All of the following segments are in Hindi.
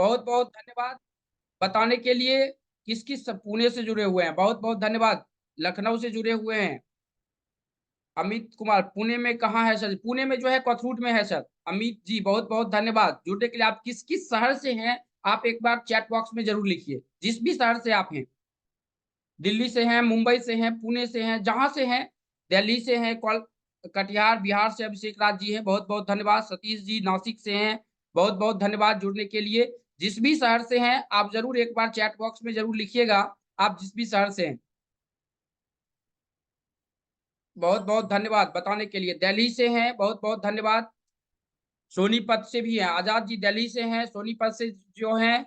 बहुत बहुत धन्यवाद बताने के लिए। किस किस पुणे से जुड़े हुए हैं, बहुत बहुत धन्यवाद। लखनऊ से जुड़े हुए हैं अमित कुमार। पुणे में कहाँ है सर? पुणे में जो है कोथरूड में है सर। अमित जी बहुत बहुत धन्यवाद जुड़ने के लिए। आप किस किस शहर से हैं आप एक बार चैट बॉक्स में जरूर लिखिए, जिस भी शहर से आप हैं। दिल्ली से हैं, मुंबई से हैं, पुणे से हैं, जहां से हैं। दिल्ली से हैं, कटिहार बिहार से अभिषेक राज जी हैं, बहुत बहुत धन्यवाद। सतीश जी नासिक से हैं, बहुत बहुत धन्यवाद जुड़ने के लिए। जिस भी शहर से हैं आप जरूर एक बार चैट बॉक्स में जरूर लिखिएगा, आप जिस भी शहर से हैं। बहुत बहुत धन्यवाद बताने के लिए। दिल्ली से हैं, बहुत बहुत धन्यवाद। सोनीपत से भी हैं, आजाद जी दिल्ली से हैं, सोनीपत से जो हैं,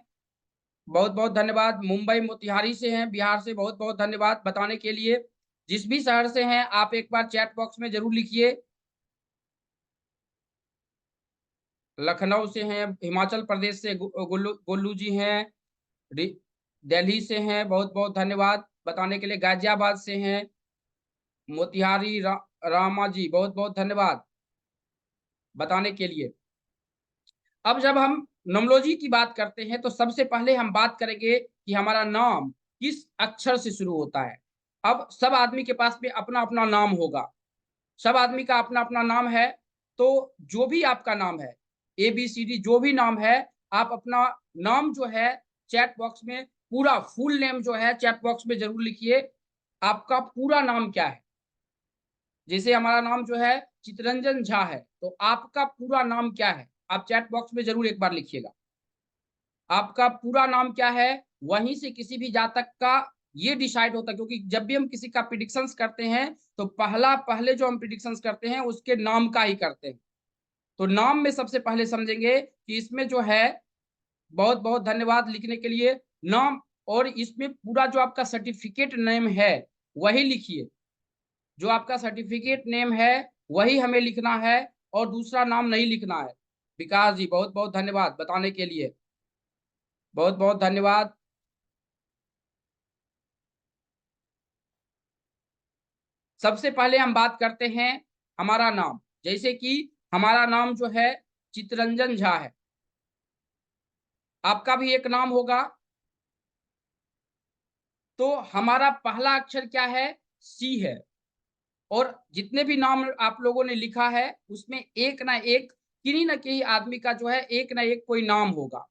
बहुत बहुत धन्यवाद। मुंबई मोतिहारी से हैं, बिहार से, बहुत बहुत धन्यवाद बताने के लिए। जिस भी शहर से हैं आप एक बार चैट बॉक्स में जरूर लिखिए। लखनऊ से हैं, हिमाचल प्रदेश से गोलू गोलू जी हैं, दिल्ली से हैं, बहुत बहुत धन्यवाद बताने के लिए। गाजियाबाद से हैं, मोतिहारी रामा जी, बहुत बहुत धन्यवाद बताने के लिए। अब जब हम नोमोलॉजी की बात करते हैं तो सबसे पहले हम बात करेंगे कि हमारा नाम किस अक्षर से शुरू होता है। अब सब आदमी के पास में अपना अपना नाम होगा, सब आदमी का अपना अपना नाम है। तो जो भी आपका नाम है, ABCD जो भी नाम है, आप अपना नाम जो है चैट बॉक्स में, पूरा फुल नेम जो है चैट बॉक्स में जरूर लिखिए। आपका पूरा नाम क्या है? जैसे हमारा नाम जो है चितरंजन झा है, तो आपका पूरा नाम क्या है आप चैट बॉक्स में जरूर एक बार लिखिएगा। आपका पूरा नाम क्या है, वहीं से किसी भी जातक का ये डिसाइड होता है। क्योंकि जब भी हम किसी का प्रिडिक्शंस करते हैं तो पहले जो हम प्रिडिक्शंस करते हैं उसके नाम का ही करते हैं। तो नाम में सबसे पहले समझेंगे कि इसमें जो है, बहुत बहुत धन्यवाद लिखने के लिए नाम। और इसमें पूरा जो आपका सर्टिफिकेट नेम है वही लिखिए, जो आपका सर्टिफिकेट नेम है वही हमें लिखना है, और दूसरा नाम नहीं लिखना है। विकास जी बहुत बहुत धन्यवाद बताने के लिए, बहुत बहुत धन्यवाद। सबसे पहले हम बात करते हैं हमारा नाम। जैसे कि हमारा नाम जो है चितरंजन झा है, आपका भी एक नाम होगा। तो हमारा पहला अक्षर क्या है? सी है। और जितने भी नाम आप लोगों ने लिखा है उसमें एक ना एक, किन्हीं ना किन्हीं आदमी का जो है एक ना एक कोई नाम होगा।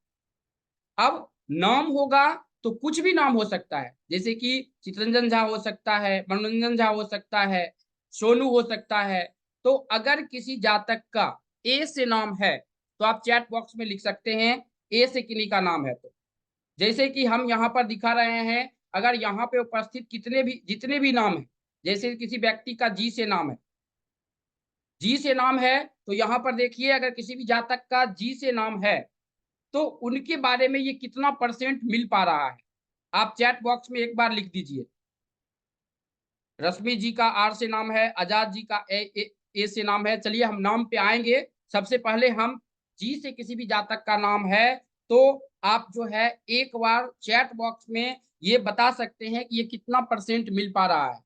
अब नाम होगा तो कुछ भी नाम हो सकता है, जैसे कि चितरंजन झा हो सकता है, मनोरंजन झा हो सकता है, सोनू हो सकता है। तो अगर किसी जातक का ए से नाम है तो आप चैट बॉक्स में लिख सकते हैं ए से किन्हीं का नाम है तो। जैसे कि हम यहाँ पर दिखा रहे हैं, अगर यहाँ पे उपस्थित कितने भी जितने भी नाम है, जैसे किसी व्यक्ति का जी से नाम है, जी से नाम है, तो यहाँ पर देखिए अगर किसी भी जातक का जी से नाम है तो उनके बारे में ये कितना परसेंट मिल पा रहा है, आप चैट बॉक्स में एक बार लिख दीजिए। रश्मि जी का आर से नाम है, आजाद जी का ए से नाम है। चलिए हम नाम पे आएंगे। सबसे पहले हम जी से किसी भी जातक का नाम है तो आप जो है एक बार चैट बॉक्स में ये बता सकते हैं कि ये कितना परसेंट मिल पा रहा है।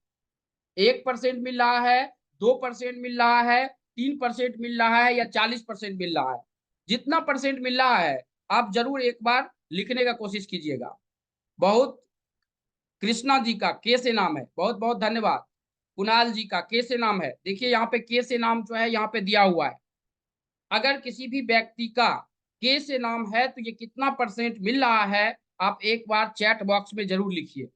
1% मिल रहा है, 2% मिल रहा है, 3% मिल रहा है, या 40% मिल रहा है। जितना परसेंट मिल रहा है आप जरूर एक बार लिखने का कोशिश कीजिएगा। बहुत कृष्णा जी का के से नाम है, बहुत बहुत धन्यवाद। कुणाल जी का के से नाम है, देखिए यहाँ पे के से नाम जो है यहाँ पे दिया हुआ है। अगर किसी भी व्यक्ति का के से नाम है तो ये कितना परसेंट मिल रहा है, आप एक बार चैट बॉक्स में जरूर लिखिए।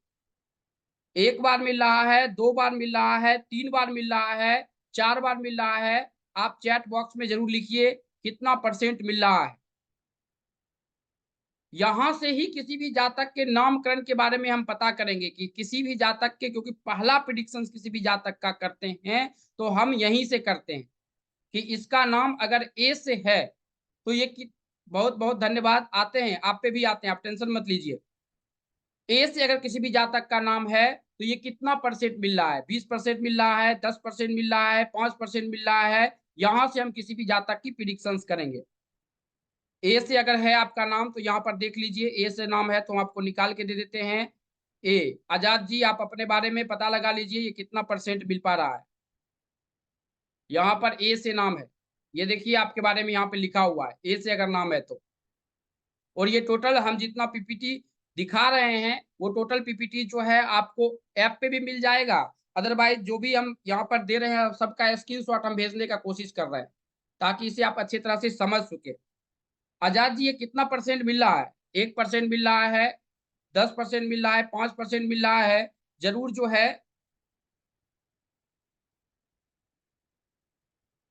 एक बार मिल रहा है, 2 बार मिल रहा है, 3 बार मिल रहा है, 4 बार मिल रहा है, आप चैट बॉक्स में जरूर लिखिए कितना परसेंट मिल रहा है। यहां से ही किसी भी जातक के नामकरण के बारे में हम पता करेंगे कि किसी भी जातक के, क्योंकि पहला प्रिडिक्शन किसी भी जातक का करते हैं तो हम यहीं से करते हैं कि इसका नाम अगर ए से है तो ये बहुत बहुत धन्यवाद। आते हैं, आप पे भी आते हैं, आप टेंशन मत लीजिए। ए से अगर किसी भी जातक का नाम है तो ये कितना परसेंट मिल रहा है? 20% मिल रहा है, 10% मिल रहा है, 5% मिल रहा है। यहां से हम किसी भी जातक की प्रिडिक्शंस करेंगे। ए से अगर है आपका नाम तो यहाँ पर देख लीजिए, ए से नाम है तो हम आपको निकाल के दे देते हैं। ए आजाद जी, आप अपने बारे में पता लगा लीजिए ये कितना परसेंट मिल पा रहा है। यहाँ पर ए से नाम है, ये देखिए आपके बारे में यहाँ पे लिखा हुआ है, ए से अगर नाम है तो। और ये टोटल हम जितना पीपीटी दिखा रहे हैं वो टोटल पीपीटी जो है आपको ऐप पे भी मिल जाएगा। अदरवाइज जो भी हम यहाँ पर दे रहे हैं सबका स्क्रीनशॉट हम भेजने का कोशिश कर रहे हैं ताकि इसे आप अच्छी तरह से समझ सके। आजाद जी ये कितना परसेंट मिल रहा है? 1% मिल रहा है, 10% मिल रहा है, 5% मिल रहा है, जरूर जो है।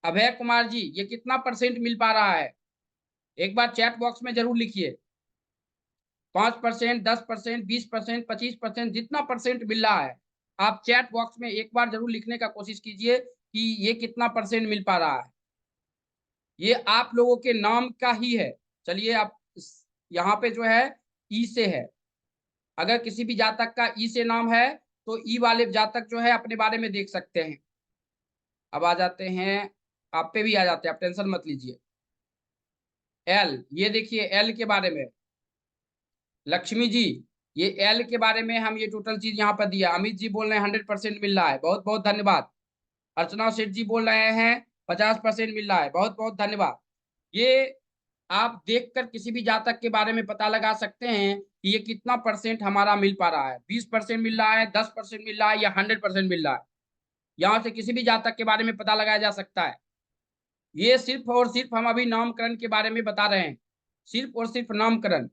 अभय कुमार जी ये कितना परसेंट मिल पा रहा है? एक बार चैट बॉक्स में जरूर लिखिए। 5%, 10%, 20%, 25%, जितना परसेंट मिल रहा है आप चैट बॉक्स में एक बार जरूर लिखने का कोशिश कीजिए कि ये कितना परसेंट मिल पा रहा है। ये आप लोगों के नाम का ही है। चलिए आप यहाँ पे जो है ई से है, अगर किसी भी जातक का ई से नाम है तो ई वाले जातक जो है अपने बारे में देख सकते हैं। अब आ जाते हैं, आप पे भी आ जाते हैं, आप टेंशन मत लीजिए। एल, ये देखिए एल के बारे में, लक्ष्मी जी ये एल के बारे में हम ये टोटल चीज यहाँ पर दिया। अमित जी बोल रहे हैं 100% मिल रहा है, बहुत बहुत धन्यवाद। अर्चना सेठ जी बोल रहे हैं 50% मिल रहा है, बहुत बहुत धन्यवाद। ये आप देखकर किसी भी जातक के बारे में पता लगा सकते हैं कि ये कितना परसेंट हमारा मिल पा रहा है। 20% मिल रहा है, 10% मिल रहा है या 100% मिल रहा है। यहाँ से किसी भी जातक के बारे में पता लगाया जा सकता है। ये सिर्फ और सिर्फ हम अभी नामकरण के बारे में बता रहे हैं, सिर्फ और सिर्फ नामकरण।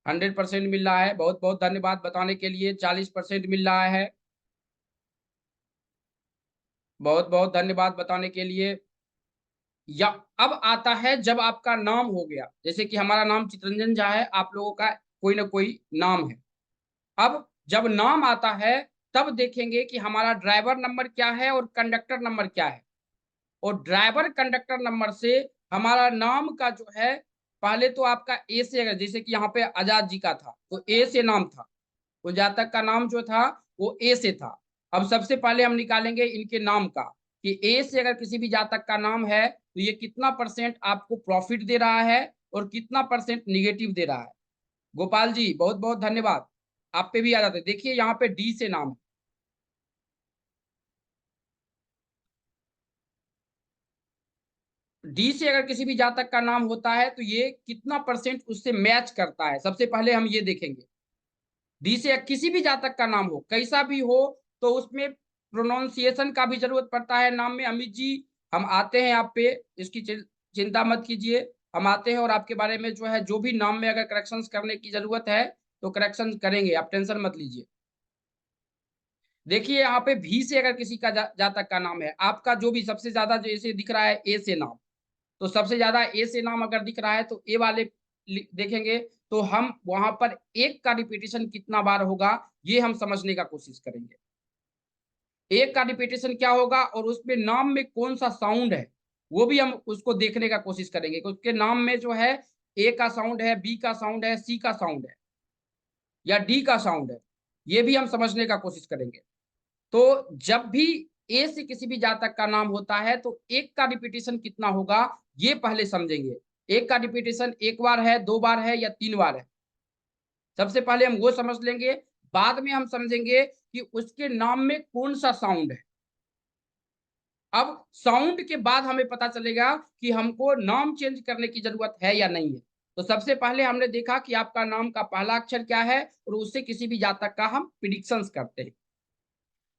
100% मिल रहा है, बहुत बहुत धन्यवाद बताने के लिए। 40% मिल रहा है, बहुत बहुत धन्यवाद बताने के लिए। या अब आता है जब आपका नाम हो गया, जैसे कि हमारा नाम चितरंजन झा है, आप लोगों का कोई ना कोई नाम है। अब जब नाम आता है तब देखेंगे कि हमारा ड्राइवर नंबर क्या है और कंडक्टर नंबर क्या है। और ड्राइवर कंडक्टर नंबर से हमारा नाम का जो है, पहले तो आपका ए से, अगर जैसे कि यहाँ पे आजाद जी का था तो ए से नाम था, तो जातक का नाम जो था वो ए से था। अब सबसे पहले हम निकालेंगे इनके नाम का कि ए से अगर किसी भी जातक का नाम है तो ये कितना परसेंट आपको प्रॉफिट दे रहा है और कितना परसेंट निगेटिव दे रहा है। गोपाल जी बहुत बहुत धन्यवाद, आप पे भी आ जाते हैं। देखिए यहाँ पे डी से नाम है, डी से अगर किसी भी जातक का नाम होता है तो ये कितना परसेंट उससे मैच करता है, सबसे पहले हम ये देखेंगे। डी से किसी भी जातक का नाम हो, कैसा भी हो, तो उसमें प्रोनाउंसिएशन का भी जरूरत पड़ता है नाम में। अमित जी हम आते हैं आप पे, इसकी चिंता मत कीजिए, हम आते हैं और आपके बारे में जो है, जो भी नाम में अगर करेक्शंस करने की जरूरत है तो करेक्शन करेंगे, आप टेंशन मत लीजिए। देखिए यहाँ पे भी से अगर किसी का जातक का नाम है, आपका जो भी सबसे ज्यादा जैसे दिख रहा है ए से नाम, तो सबसे ज्यादा ए से नाम अगर दिख रहा है तो ए वाले देखेंगे, तो हम वहां पर एक का रिपीटेशन कितना बार होगा ये हम समझने का कोशिश करेंगे। एक का रिपीटेशन क्या होगा और उसमें नाम में कौन सा साउंड है वो भी हम उसको देखने का कोशिश करेंगे। उसके नाम में जो है ए का साउंड है, बी का साउंड है, सी का साउंड है या डी का साउंड है, ये भी हम समझने का कोशिश करेंगे। तो जब भी ए से किसी भी जातक का नाम होता है तो एक का रिपीटेशन कितना होगा ये पहले समझेंगे। एक का रिपीटेशन एक बार है, दो बार है या तीन बार है, सबसे पहले हम वो समझ लेंगे। बाद में हम समझेंगे कि उसके नाम में कौन सा साउंड है। अब साउंड के बाद हमें पता चलेगा कि हमको नाम चेंज करने की जरूरत है या नहीं है। तो सबसे पहले हमने देखा कि आपका नाम का पहला अक्षर क्या है और उससे किसी भी जातक का हम प्रिडिक्शंस करते हैं।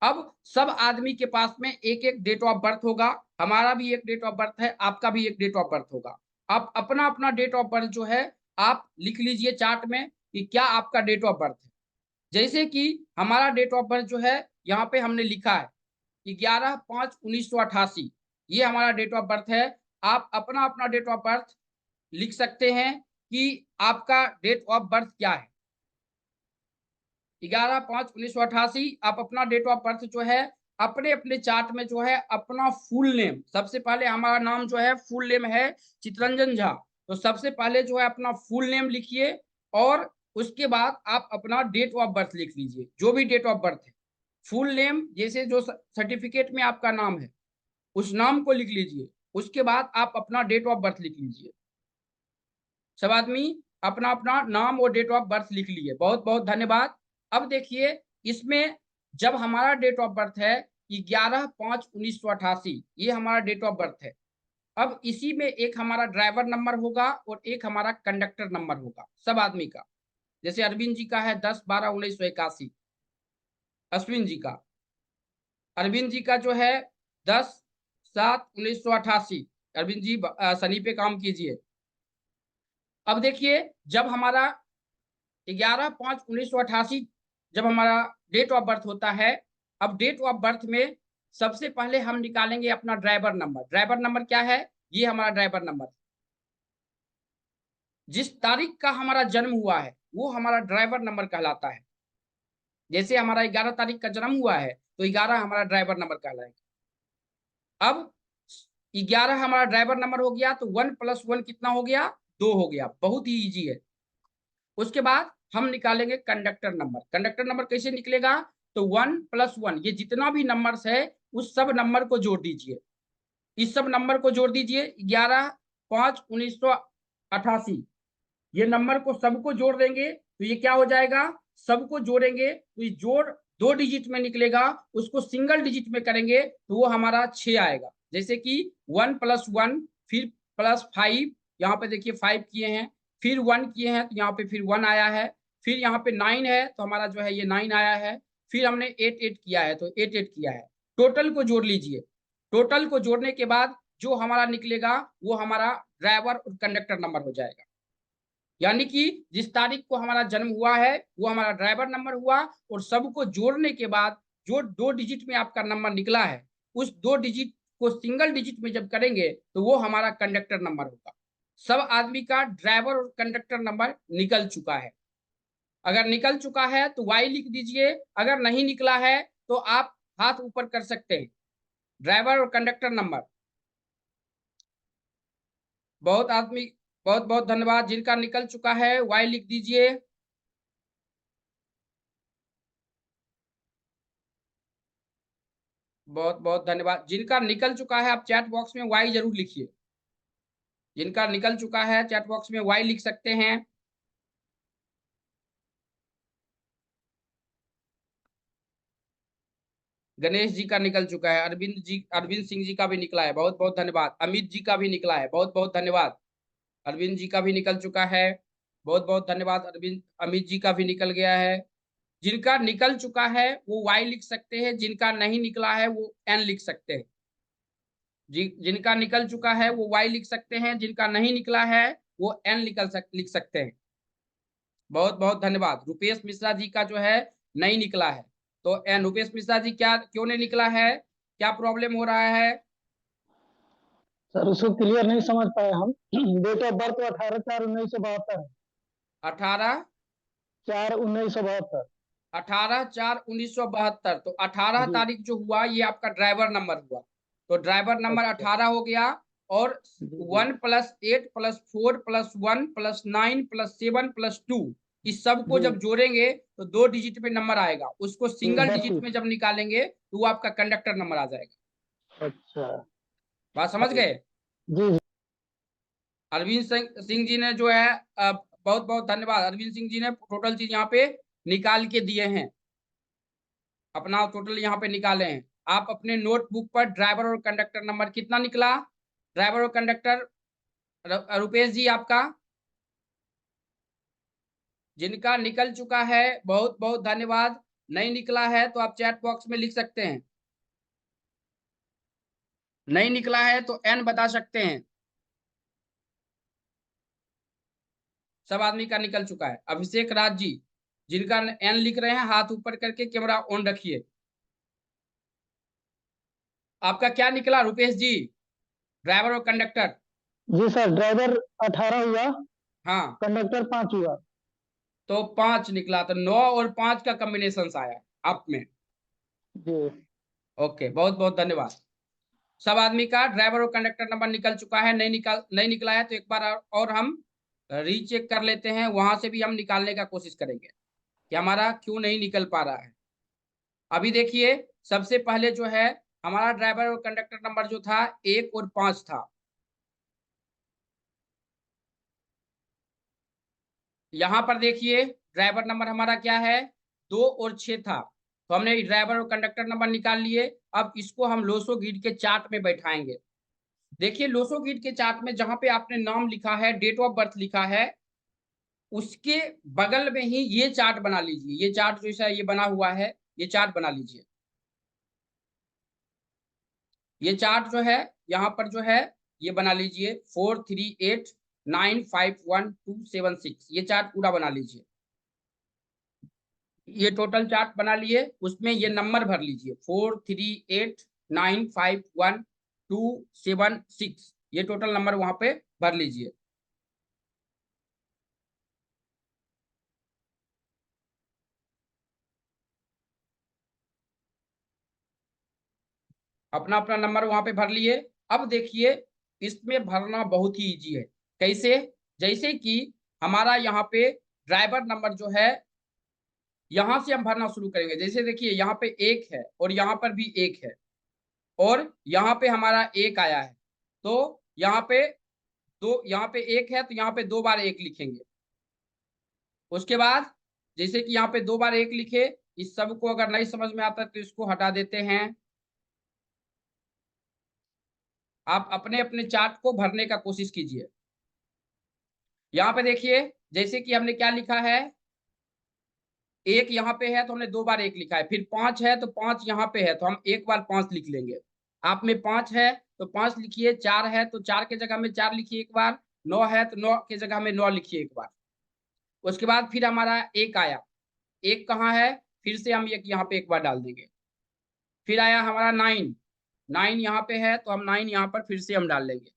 अब सब आदमी के पास में एक एक डेट ऑफ बर्थ होगा, हमारा भी एक डेट ऑफ बर्थ है, आपका भी एक डेट ऑफ बर्थ होगा। आप अपना अपना डेट ऑफ बर्थ जो है आप लिख लीजिए चार्ट में कि क्या आपका डेट ऑफ बर्थ है। जैसे कि हमारा डेट ऑफ बर्थ जो है यहाँ पे हमने लिखा है 11/5/1988, ये हमारा डेट ऑफ बर्थ है। आप अपना अपना डेट ऑफ बर्थ लिख सकते हैं कि आपका डेट ऑफ बर्थ क्या है। 11/5/1988 आप अपना डेट ऑफ बर्थ जो है अपने अपने चार्ट में जो है अपना फुल नेम, सबसे पहले हमारा नाम जो है फुल नेम है चितरंजन झा, तो सबसे पहले जो है अपना फुल नेम लिखिए और उसके बाद आप अपना डेट ऑफ बर्थ लिख लीजिए, जो भी डेट ऑफ बर्थ है। फुल नेम जैसे जो सर्टिफिकेट में आपका नाम है उस नाम को लिख लीजिए, उसके बाद आप अपना डेट ऑफ बर्थ लिख लीजिए। सब आदमी अपना अपना नाम और डेट ऑफ बर्थ लिख लिए, बहुत बहुत धन्यवाद। अब देखिए इसमें जब हमारा डेट ऑफ बर्थ है 11/5/1988, ये हमारा डेट ऑफ बर्थ है। अब इसी में एक हमारा ड्राइवर नंबर होगा और एक हमारा कंडक्टर नंबर होगा सब आदमी का। जैसे अरविंद जी का है 10/12/1981, अश्विन जी का, अरविंद जी का जो है 10/7/1988। अरविंद जी शनि पे काम कीजिए। अब देखिए जब हमारा 11/5/1988 जब हमारा डेट ऑफ बर्थ होता है, अब डेट ऑफ बर्थ में सबसे पहले हम निकालेंगे अपना ड्राइवर नंबर। ड्राइवर नंबर क्या है? ये हमारा ड्राइवर नंबर, जिस तारीख का हमारा जन्म हुआ है वो हमारा ड्राइवर नंबर कहलाता है। जैसे हमारा 11 तारीख का जन्म हुआ है तो 11 हमारा ड्राइवर नंबर कहलाएगा। अब 11 हमारा ड्राइवर नंबर हो गया तो 1 + 1 कितना हो गया? 2 हो गया। बहुत ही ईजी है। उसके बाद हम निकालेंगे कंडक्टर नंबर। कंडक्टर नंबर कैसे निकलेगा? तो 1 + 1 ये जितना भी नंबर्स है उस सब नंबर को जोड़ दीजिए। इस सब नंबर को जोड़ दीजिए 11/5/1988। ये नंबर को सबको जोड़ देंगे तो ये क्या हो जाएगा? सबको जोड़ेंगे तो ये जोड़ 2 डिजिट में निकलेगा। उसको सिंगल डिजिट में करेंगे तो वो हमारा 6 आएगा। जैसे कि 1 + 1 फिर +5, यहाँ पे देखिए 5 किए हैं, फिर 1 किए हैं तो यहाँ पे फिर 1 आया है, फिर यहाँ पे 9 है तो हमारा जो है ये 9 आया है, फिर हमने 8 किया है तो 8 किया है। टोटल को जोड़ लीजिए। टोटल को जोड़ने के बाद जो हमारा निकलेगा वो हमारा ड्राइवर और कंडक्टर नंबर हो जाएगा। यानी कि जिस तारीख को हमारा जन्म हुआ है वो हमारा ड्राइवर नंबर हुआ, और सबको जोड़ने के बाद जो 2 डिजिट में आपका नंबर निकला है उस 2 डिजिट को सिंगल डिजिट में जब करेंगे तो वो हमारा कंडक्टर नंबर होगा। सब आदमी का ड्राइवर और कंडक्टर नंबर निकल चुका है। अगर निकल चुका है तो वाई लिख दीजिए, अगर नहीं निकला है तो आप हाथ ऊपर कर सकते हैं। ड्राइवर और कंडक्टर नंबर बहुत आदमी, बहुत बहुत धन्यवाद। जिनका निकल चुका है वाई लिख दीजिए। बहुत बहुत धन्यवाद। जिनका निकल चुका है आप चैट बॉक्स में वाई जरूर लिखिए। जिनका निकल चुका है चैट बॉक्स में वाई लिख सकते हैं। गणेश जी का निकल चुका है, अरविंद जी, अरविंद सिंह जी का भी निकला है, बहुत बहुत धन्यवाद। अमित जी का भी निकला है, बहुत बहुत धन्यवाद। अरविंद जी का भी निकल चुका है, बहुत बहुत धन्यवाद। अरविंद, अमित जी का भी निकल गया है। जिनका निकल चुका है वो वाई लिख सकते हैं, जिनका नहीं निकला है वो एन लिख सकते हैं। जिनका निकल चुका है वो वाई लिख सकते हैं, जिनका नहीं निकला है वो एन लिख सकते हैं। बहुत बहुत धन्यवाद। रुपेश मिश्रा जी का जो है नहीं निकला है तो एन। रुपेश मिश्रा जी क्या क्यों नहीं निकला है? क्या प्रॉब्लम हो रहा है? सर उसको क्लियर नहीं समझ पाए हम। डेट ऑफ बर्थ 18/4/1972 है। 18 4/1972। 18/4/1972 तो 18 जी तारीख जो हुआ ये आपका ड्राइवर नंबर हुआ। तो ड्राइवर नंबर अच्छा। 18 हो गया। और जी जी 1 + 8 + 4 + 1 + 9 + 7 + 2 इस सब को जी जब जोड़ेंगे तो 2 डिजिट में नंबर आएगा। उसको जी सिंगल डिजिट 32। में जब निकालेंगे तो वो आपका कंडक्टर नंबर आ जाएगा। अच्छा। बात समझ गए? जी जी। अरविंद सिंह जी ने जो है बहुत बहुत धन्यवाद। अरविंद सिंह जी ने टोटल चीज यहाँ पे निकाल के दिए हैं, अपना टोटल यहाँ पे निकाले हैं। आप अपने नोटबुक पर ड्राइवर और कंडक्टर नंबर कितना निकला, ड्राइवर और कंडक्टर, रुपेश जी आपका जिनका निकल चुका है बहुत बहुत धन्यवाद। नहीं निकला है तो आप चैट बॉक्स में लिख सकते हैं। नहीं निकला है तो एन बता सकते हैं। सब आदमी का निकल चुका है। अभिषेक राज जी जिनका एन लिख रहे हैं हाथ ऊपर करके कैमरा ऑन रखिए। आपका क्या निकला रुपेश जी? ड्राइवर और कंडक्टर? जी सर ड्राइवर 18 हुआ, हाँ कंडक्टर 5 हुआ। तो 5 निकला, तो 9 और 5 का कॉम्बिनेशन आया आप में। जी ओके, बहुत बहुत धन्यवाद। सब आदमी का ड्राइवर और कंडक्टर नंबर निकल चुका है। नहीं निकला है तो एक बार और हम रीचेक कर लेते हैं, वहां से भी हम निकालने का कोशिश करेंगे कि हमारा क्यों नहीं निकल पा रहा है। अभी देखिए सबसे पहले जो है हमारा ड्राइवर और कंडक्टर नंबर जो था 1 और 5 था। यहाँ पर देखिए ड्राइवर नंबर हमारा क्या है, 2 और 6 था। तो हमने ड्राइवर और कंडक्टर नंबर निकाल लिए। अब इसको हम लोसो ग्रिड के चार्ट में बैठाएंगे। देखिए लोसो गिट के चार्ट में जहां पे आपने नाम लिखा है, डेट ऑफ बर्थ लिखा है, उसके बगल में ही ये चार्ट बना लीजिए। ये चार्ट जैसा ये बना हुआ है, ये चार्ट बना लीजिए। ये चार्ट जो है यहाँ पर जो है ये बना लीजिए 438951276, ये चार्ट पूरा बना लीजिए। ये टोटल चार्ट बना लिए, उसमें ये नंबर भर लीजिए 438951276, ये टोटल नंबर वहां पे भर लीजिए। अपना अपना नंबर वहां पे भर लिए। अब देखिए इसमें भरना बहुत ही इजी है। कैसे? जैसे कि हमारा यहाँ पे ड्राइवर नंबर जो है, यहां से हम भरना शुरू करेंगे। जैसे देखिए यहाँ पे एक है और यहाँ पर भी एक है, और यहाँ पे हमारा एक आया है, तो यहाँ पे दो, यहाँ पे एक है तो यहाँ पे 2 बार एक लिखेंगे। उसके बाद जैसे कि यहाँ पे 2 बार एक लिखे, इस सब को अगर नहीं समझ में आता तो इसको हटा देते हैं। आप अपने अपने चार्ट को भरने का कोशिश कीजिए। यहाँ पे देखिए जैसे कि हमने क्या लिखा है, एक यहाँ पे है तो हमने 2 बार एक लिखा है, फिर 5 है तो 5 यहाँ पे है तो हम एक बार 5 लिख लेंगे। आप में 5 है तो 5 लिखिए, 4 है तो 4 के जगह में 4 लिखिए एक बार, 9 है तो 9 के जगह में 9 लिखिए एक बार। उसके बाद फिर हमारा एक आया, एक कहाँ है, फिर से हम एक यहाँ पे एक बार डाल देंगे। फिर आया हमारा 9, 9 यहाँ पे है तो हम 9 यहाँ पर फिर से हम डाल लेंगे।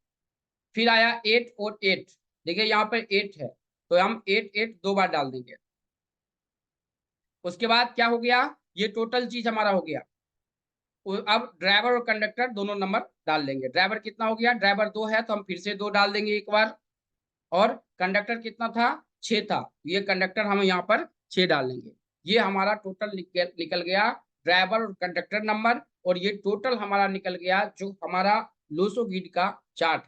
फिर आया 8 और 8, देखिए यहाँ पर 8 है तो हम 8 8 2 बार डाल देंगे। उसके बाद क्या हो गया, ये टोटल चीज हमारा हो गया। अब ड्राइवर और कंडक्टर दोनों नंबर डाल लेंगे। ड्राइवर कितना हो गया, ड्राइवर 2 है तो हम फिर से 2 डाल देंगे एक बार, और कंडक्टर कितना था, 6 था, ये कंडक्टर हम यहाँ पर 6 डाल लेंगे। ये हमारा टोटल निकल गया ड्राइवर और कंडक्टर नंबर, और ये टोटल हमारा निकल गया जो हमारा लोसो ग्रिड का चार्ट।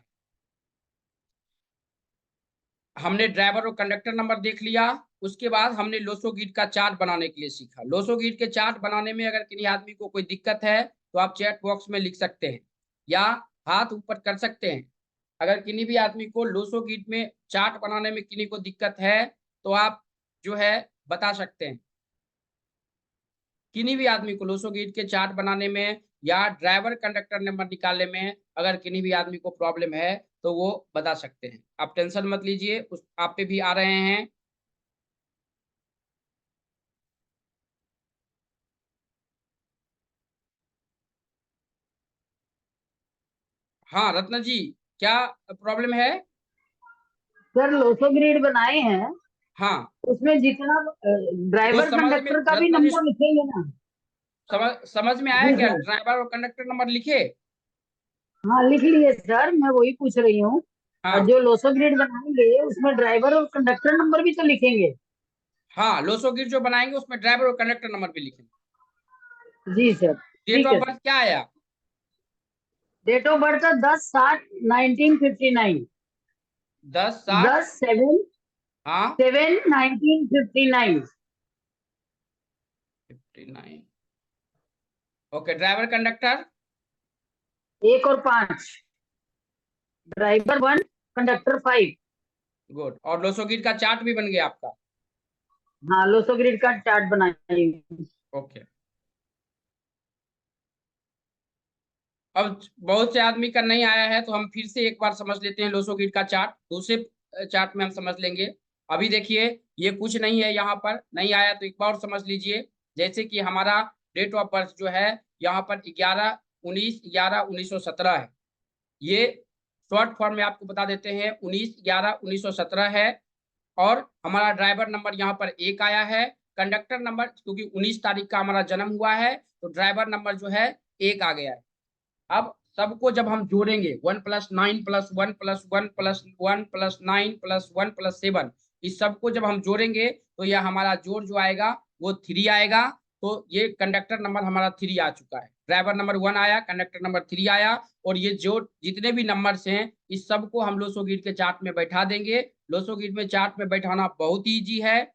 हमने ड्राइवर और कंडक्टर नंबर देख लिया। उसके बाद हमने लोसो ग्रिड का चार्ट बनाने के लिए सीखा। लोसो ग्रिड के चार्ट बनाने में अगर किसी आदमी को कोई दिक्कत है तो आप चैट बॉक्स में लिख सकते हैं या हाथ ऊपर कर सकते हैं। अगर किसी भी आदमी को लोसो ग्रिड में चार्ट बनाने में किसी को दिक्कत है तो आप जो है बता सकते हैं। किसी भी आदमी को लोसो ग्रिड के चार्ट बनाने में या ड्राइवर कंडक्टर नंबर निकालने में अगर किसी भी आदमी को प्रॉब्लम है तो वो बता सकते हैं। आप टेंशन मत लीजिए, उस आप पे भी आ रहे हैं। हाँ रत्न जी, क्या प्रॉब्लम है? सर लोसो ग्रिड बनाए हैं, हाँ उसमें जितना तो ड्राइवर समझ में कंडक्टर का भी रत्न जी, नंबर लिखेंगे ना? समझ में आया जी क्या, सर। ड्राइवर और कंडक्टर नंबर लिखे? हाँ लिख लिए सर, मैं वही पूछ रही हूँ। और हाँ जो लोसो ग्रिड बनाएंगे उसमें ड्राइवर और कंडक्टर नंबर भी तो लिखेंगे? हाँ, लोसो गिर जो बनाएंगे उसमें ड्राइवर और कंडक्टर नंबर भी लिखेंगे। जी सर, डेट ठीक ऑफ है सर। बर्थ क्या आया? Date of birth 10/7/1959। 10/7। 10/7 हाँ 1959। 59। Okay, driver conductor? 1 और 5। Driver 1, conductor 5। गुड। और लोसो गिर का चार्ट भी बन गया आपका। हाँ लोसो ग्रिड का चार्ट बनाइए। ओके। अब बहुत से आदमी का नहीं आया है तो हम फिर से एक बार समझ लेते हैं लोसो गिर का चार्ट, दूसरे चार्ट में हम समझ लेंगे। अभी देखिए ये कुछ नहीं है, यहाँ पर नहीं आया तो एक बार और समझ लीजिए। जैसे कि हमारा डेट ऑफ बर्थ जो है यहाँ पर 11/19/11/1917 है। ये शॉर्ट फॉर्म में आपको बता देते हैं 19/11/1917 है। और हमारा ड्राइवर नंबर यहाँ पर एक आया है। कंडक्टर नंबर क्योंकि 19 तारीख का हमारा जन्म हुआ है तो ड्राइवर नंबर जो है एक आ गया है। अब सबको जब हम जोड़ेंगे 1+9+1+1+1+9+1+7, इस सबको जब हम जोड़ेंगे तो यह हमारा जोड़ जो आएगा वो 3 आएगा। तो ये कंडक्टर नंबर हमारा 3 आ चुका है, ड्राइवर नंबर 1 आया, कंडक्टर नंबर 3 आया, और ये जो जितने भी नंबर्स हैं इस सबको हम लोसो ग्रिड के चार्ट में बैठा देंगे। लोसो ग्रिड में चार्ट में बैठाना बहुत ईजी है।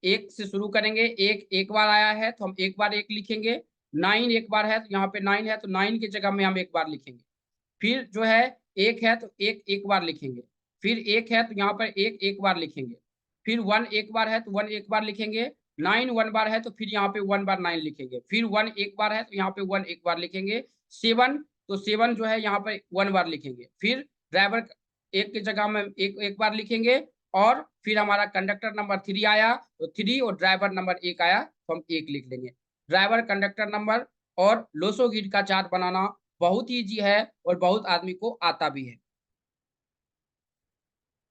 एक से शुरू करेंगे, एक एक बार आया है तो हम एक बार एक लिखेंगे। 9 एक बार है तो यहाँ पे 9 है तो 9 की जगह में हम एक बार लिखेंगे। फिर जो है एक है तो एक एक बार लिखेंगे, फिर एक है तो यहाँ पर एक एक बार लिखेंगे, फिर 1 एक बार है तो 1 एक बार लिखेंगे, 9 1 बार है तो फिर यहाँ पे 1 बार 9 लिखेंगे, फिर 1 एक बार है तो यहाँ पे 1 एक बार लिखेंगे, 7 तो 7 जो है यहाँ पे 1 बार लिखेंगे, फिर ड्राइवर एक की जगह में एक एक बार लिखेंगे, और फिर हमारा कंडक्टर नंबर 3 आया तो 3 और ड्राइवर नंबर 1 आया तो हम 1 लिख लेंगे। ड्राइवर, कंडक्टर नंबर और लोसो ग्रिड का चार्ट बनाना बहुत ईजी है और बहुत आदमी को आता भी है।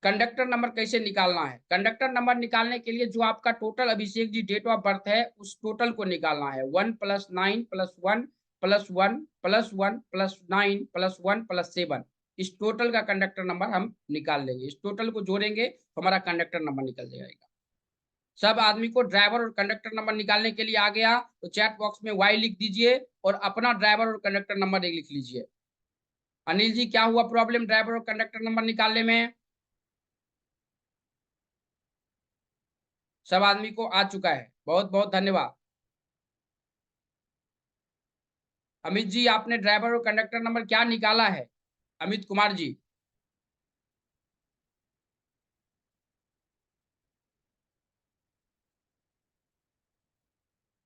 कंडक्टर नंबर कैसे निकालना है? कंडक्टर नंबर निकालने के लिए जो आपका total Abhishek ji date of birth है उस टोटल को निकालना है। 1 + 9 + 1 + 1 + 1 + 9 + 1 + 7, इस टोटल का कंडक्टर नंबर हम निकाल लेंगे। इस टोटल को जोड़ेंगे तो हमारा कंडक्टर नंबर निकल जाएगा। सब आदमी को ड्राइवर और कंडक्टर नंबर निकालने के लिए आ गया तो चैट बॉक्स में वाई लिख दीजिए और अपना ड्राइवर और कंडक्टर नंबर लिख लीजिए। अनिल जी, क्या हुआ प्रॉब्लम ड्राइवर और कंडक्टर नंबर निकालने में? सब आदमी को आ चुका है, बहुत बहुत धन्यवाद। अमित जी, आपने ड्राइवर और कंडक्टर नंबर क्या निकाला है? अमित कुमार जी,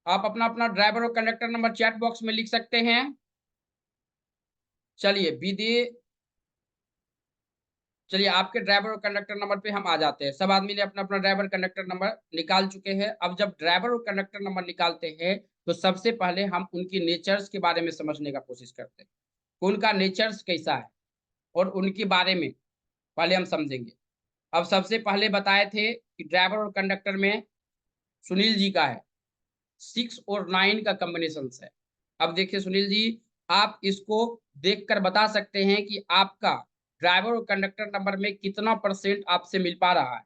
आप अपना अपना ड्राइवर और कंडक्टर नंबर चैट बॉक्स में लिख सकते हैं। चलिए चलिए आपके ड्राइवर और कंडक्टर नंबर पे हम आ जाते हैं। सब आदमी ने अपना अपना ड्राइवर कंडक्टर नंबर निकाल चुके हैं। अब जब ड्राइवर और कंडक्टर नंबर निकालते हैं तो सबसे पहले हम उनकी नेचर्स के बारे में समझने का कोशिश करते हैं, उनका नेचर्स कैसा है और उनके बारे में पहले हम समझेंगे। अब सबसे पहले बताए थे कि ड्राइवर और कंडक्टर में सुनील जी का है 6 और 9 का कॉम्बिनेशन है। अब देखिए सुनील जी, आप इसको देखकर बता सकते हैं कि आपका ड्राइवर और कंडक्टर नंबर में कितना परसेंट आपसे मिल पा रहा है।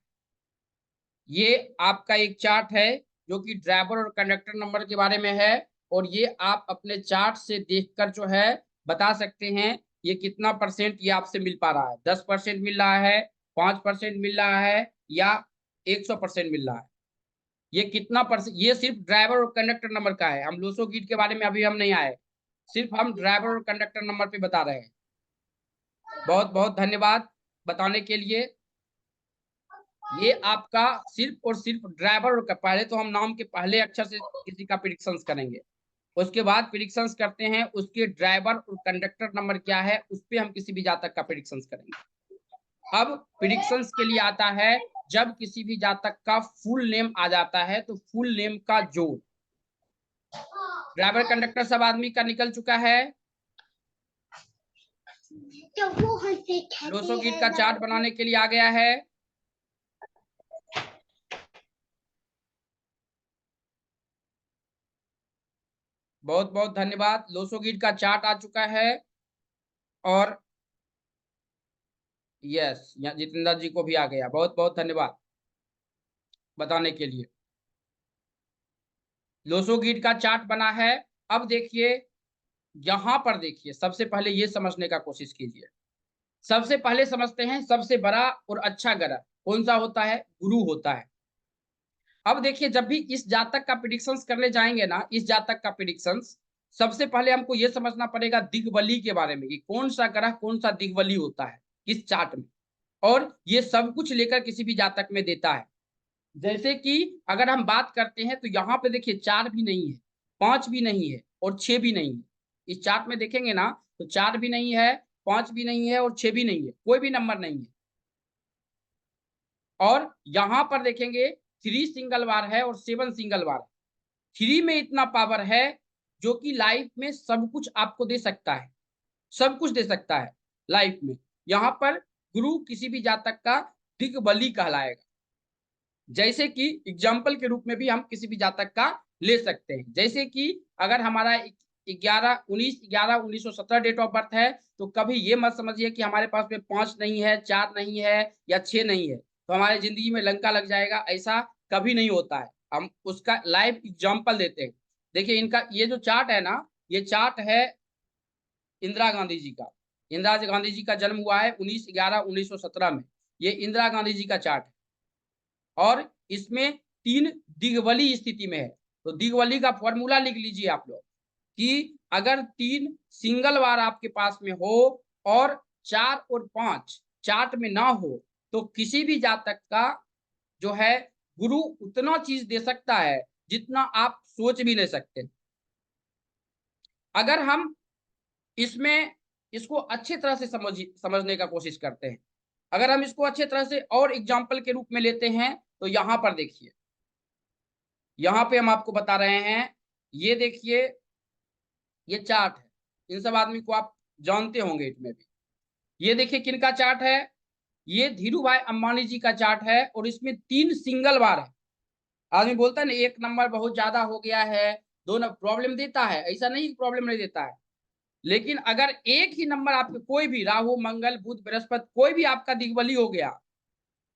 ये आपका एक चार्ट है जो कि ड्राइवर और कंडक्टर नंबर के बारे में है, और ये आप अपने चार्ट से देखकर जो है बता सकते हैं ये कितना परसेंट ये आपसे मिल पा रहा है। 10% मिल रहा है, 5% मिल रहा है, या 100% मिल रहा है। ये कितना परसेंट, ये सिर्फ ड्राइवर और कंडक्टर नंबर का है। हम लोसो गीट के बारे में अभी हम नहीं आए, सिर्फ हम ड्राइवर और कंडक्टर नंबर पे बता रहे हैं। बहुत बहुत धन्यवाद बताने के लिए। ये आपका सिर्फ और सिर्फ ड्राइवर का, पहले तो हम नाम के पहले अक्षर से किसी का प्रिडिक्शंस करेंगे, उसके बाद प्रिडिक्शंस करते हैं उसके ड्राइवर और कंडक्टर नंबर क्या है, उस पे हम किसी भी जातक का प्रिडिक्शंस करेंगे। अब प्रिडिक्शंस के लिए आता है जब किसी भी जातक का फुल नेम आ जाता है तो फुल नेम का जोड़। ड्राइवर कंडक्टर सब आदमी का निकल चुका है। लोसो गीत का चार्ट बनाने के लिए आ गया है। बहुत बहुत धन्यवाद, लोसो गीत का चार्ट आ चुका है। और यस, जितेंद्र जी को भी आ गया, बहुत बहुत धन्यवाद बताने के लिए। लोसो गीत का चार्ट बना है। अब देखिए, यहां पर देखिए, सबसे पहले ये समझने का कोशिश कीजिए। सबसे पहले समझते हैं सबसे बड़ा और अच्छा ग्रह कौन सा होता है? गुरु होता है। अब देखिए, जब भी इस जातक का प्रिडिक्शंस करने जाएंगे ना, इस जातक का प्रिडिक्शंस, सबसे पहले हमको यह समझना पड़ेगा दिग्बली के बारे में कि कौन सा ग्रह कौन सा दिग्बली होता है किस चार्ट में, और ये सब कुछ लेकर किसी भी जातक में देता है। जैसे कि अगर हम बात करते हैं तो यहाँ पे देखिए 4 भी नहीं है, 5 भी नहीं है और 6 भी नहीं है। इस चार्ट में देखेंगे ना तो 4 भी नहीं है, 5 भी नहीं है और 6 भी नहीं है, कोई भी नंबर नहीं है। और यहाँ पर देखेंगे 3 सिंगल बार है और 7 सिंगल बार है। 3 में इतना पावर है जो कि लाइफ में सब कुछ आपको दे सकता है, सब कुछ दे सकता है लाइफ में। यहाँ पर गुरु किसी भी जातक का दिग्बली कहलाएगा। जैसे कि एग्जाम्पल के रूप में भी हम किसी भी जातक का ले सकते हैं। जैसे कि अगर हमारा 11/19/11/1917 डेट ऑफ बर्थ है तो कभी ये मत समझिए कि हमारे पास में 5 नहीं है, 4 नहीं है या 6 नहीं है तो हमारे जिंदगी में लंका लग जाएगा, ऐसा कभी नहीं होता है। हम उसका लाइव एग्जाम्पल देते हैं। देखिए, इनका ये जो चार्ट है ना, ये चार्ट है इंदिरा गांधी जी का। इंदिरा गांधी जी का जन्म हुआ है 19/11/1917 में। ये इंदिरा गांधी जी का चार्ट है और इसमें 3 दिग्वली स्थिति में है। तो दिग्वली का फॉर्मूला लिख लीजिए आप लोग कि अगर 3 सिंगल बार आपके पास में हो और 4 और 5 चार्ट में ना हो तो किसी भी जातक का जो है गुरु उतना चीज दे सकता है जितना आप सोच भी नहीं सकते। अगर हम इसमें इसको अच्छे तरह से समझने का कोशिश करते हैं, अगर हम इसको अच्छे तरह से और एग्जाम्पल के रूप में लेते हैं तो यहां पर देखिए, यहां पे हम आपको बता रहे हैं, ये देखिए ये चार्ट है, इन सब आदमी को आप जानते होंगे इसमें भी। ये देखिए किनका चार्ट है, ये धीरू भाई अंबानी जी का चार्ट है और इसमें 3 सिंगल बार है। आदमी बोलता है ना 1 नंबर बहुत ज्यादा हो गया है, 2 नंबर प्रॉब्लम देता है, ऐसा नहीं प्रॉब्लम नहीं देता है। लेकिन अगर एक ही नंबर आपके कोई भी राहु मंगल बुध बृहस्पति कोई भी आपका दिग्बली हो गया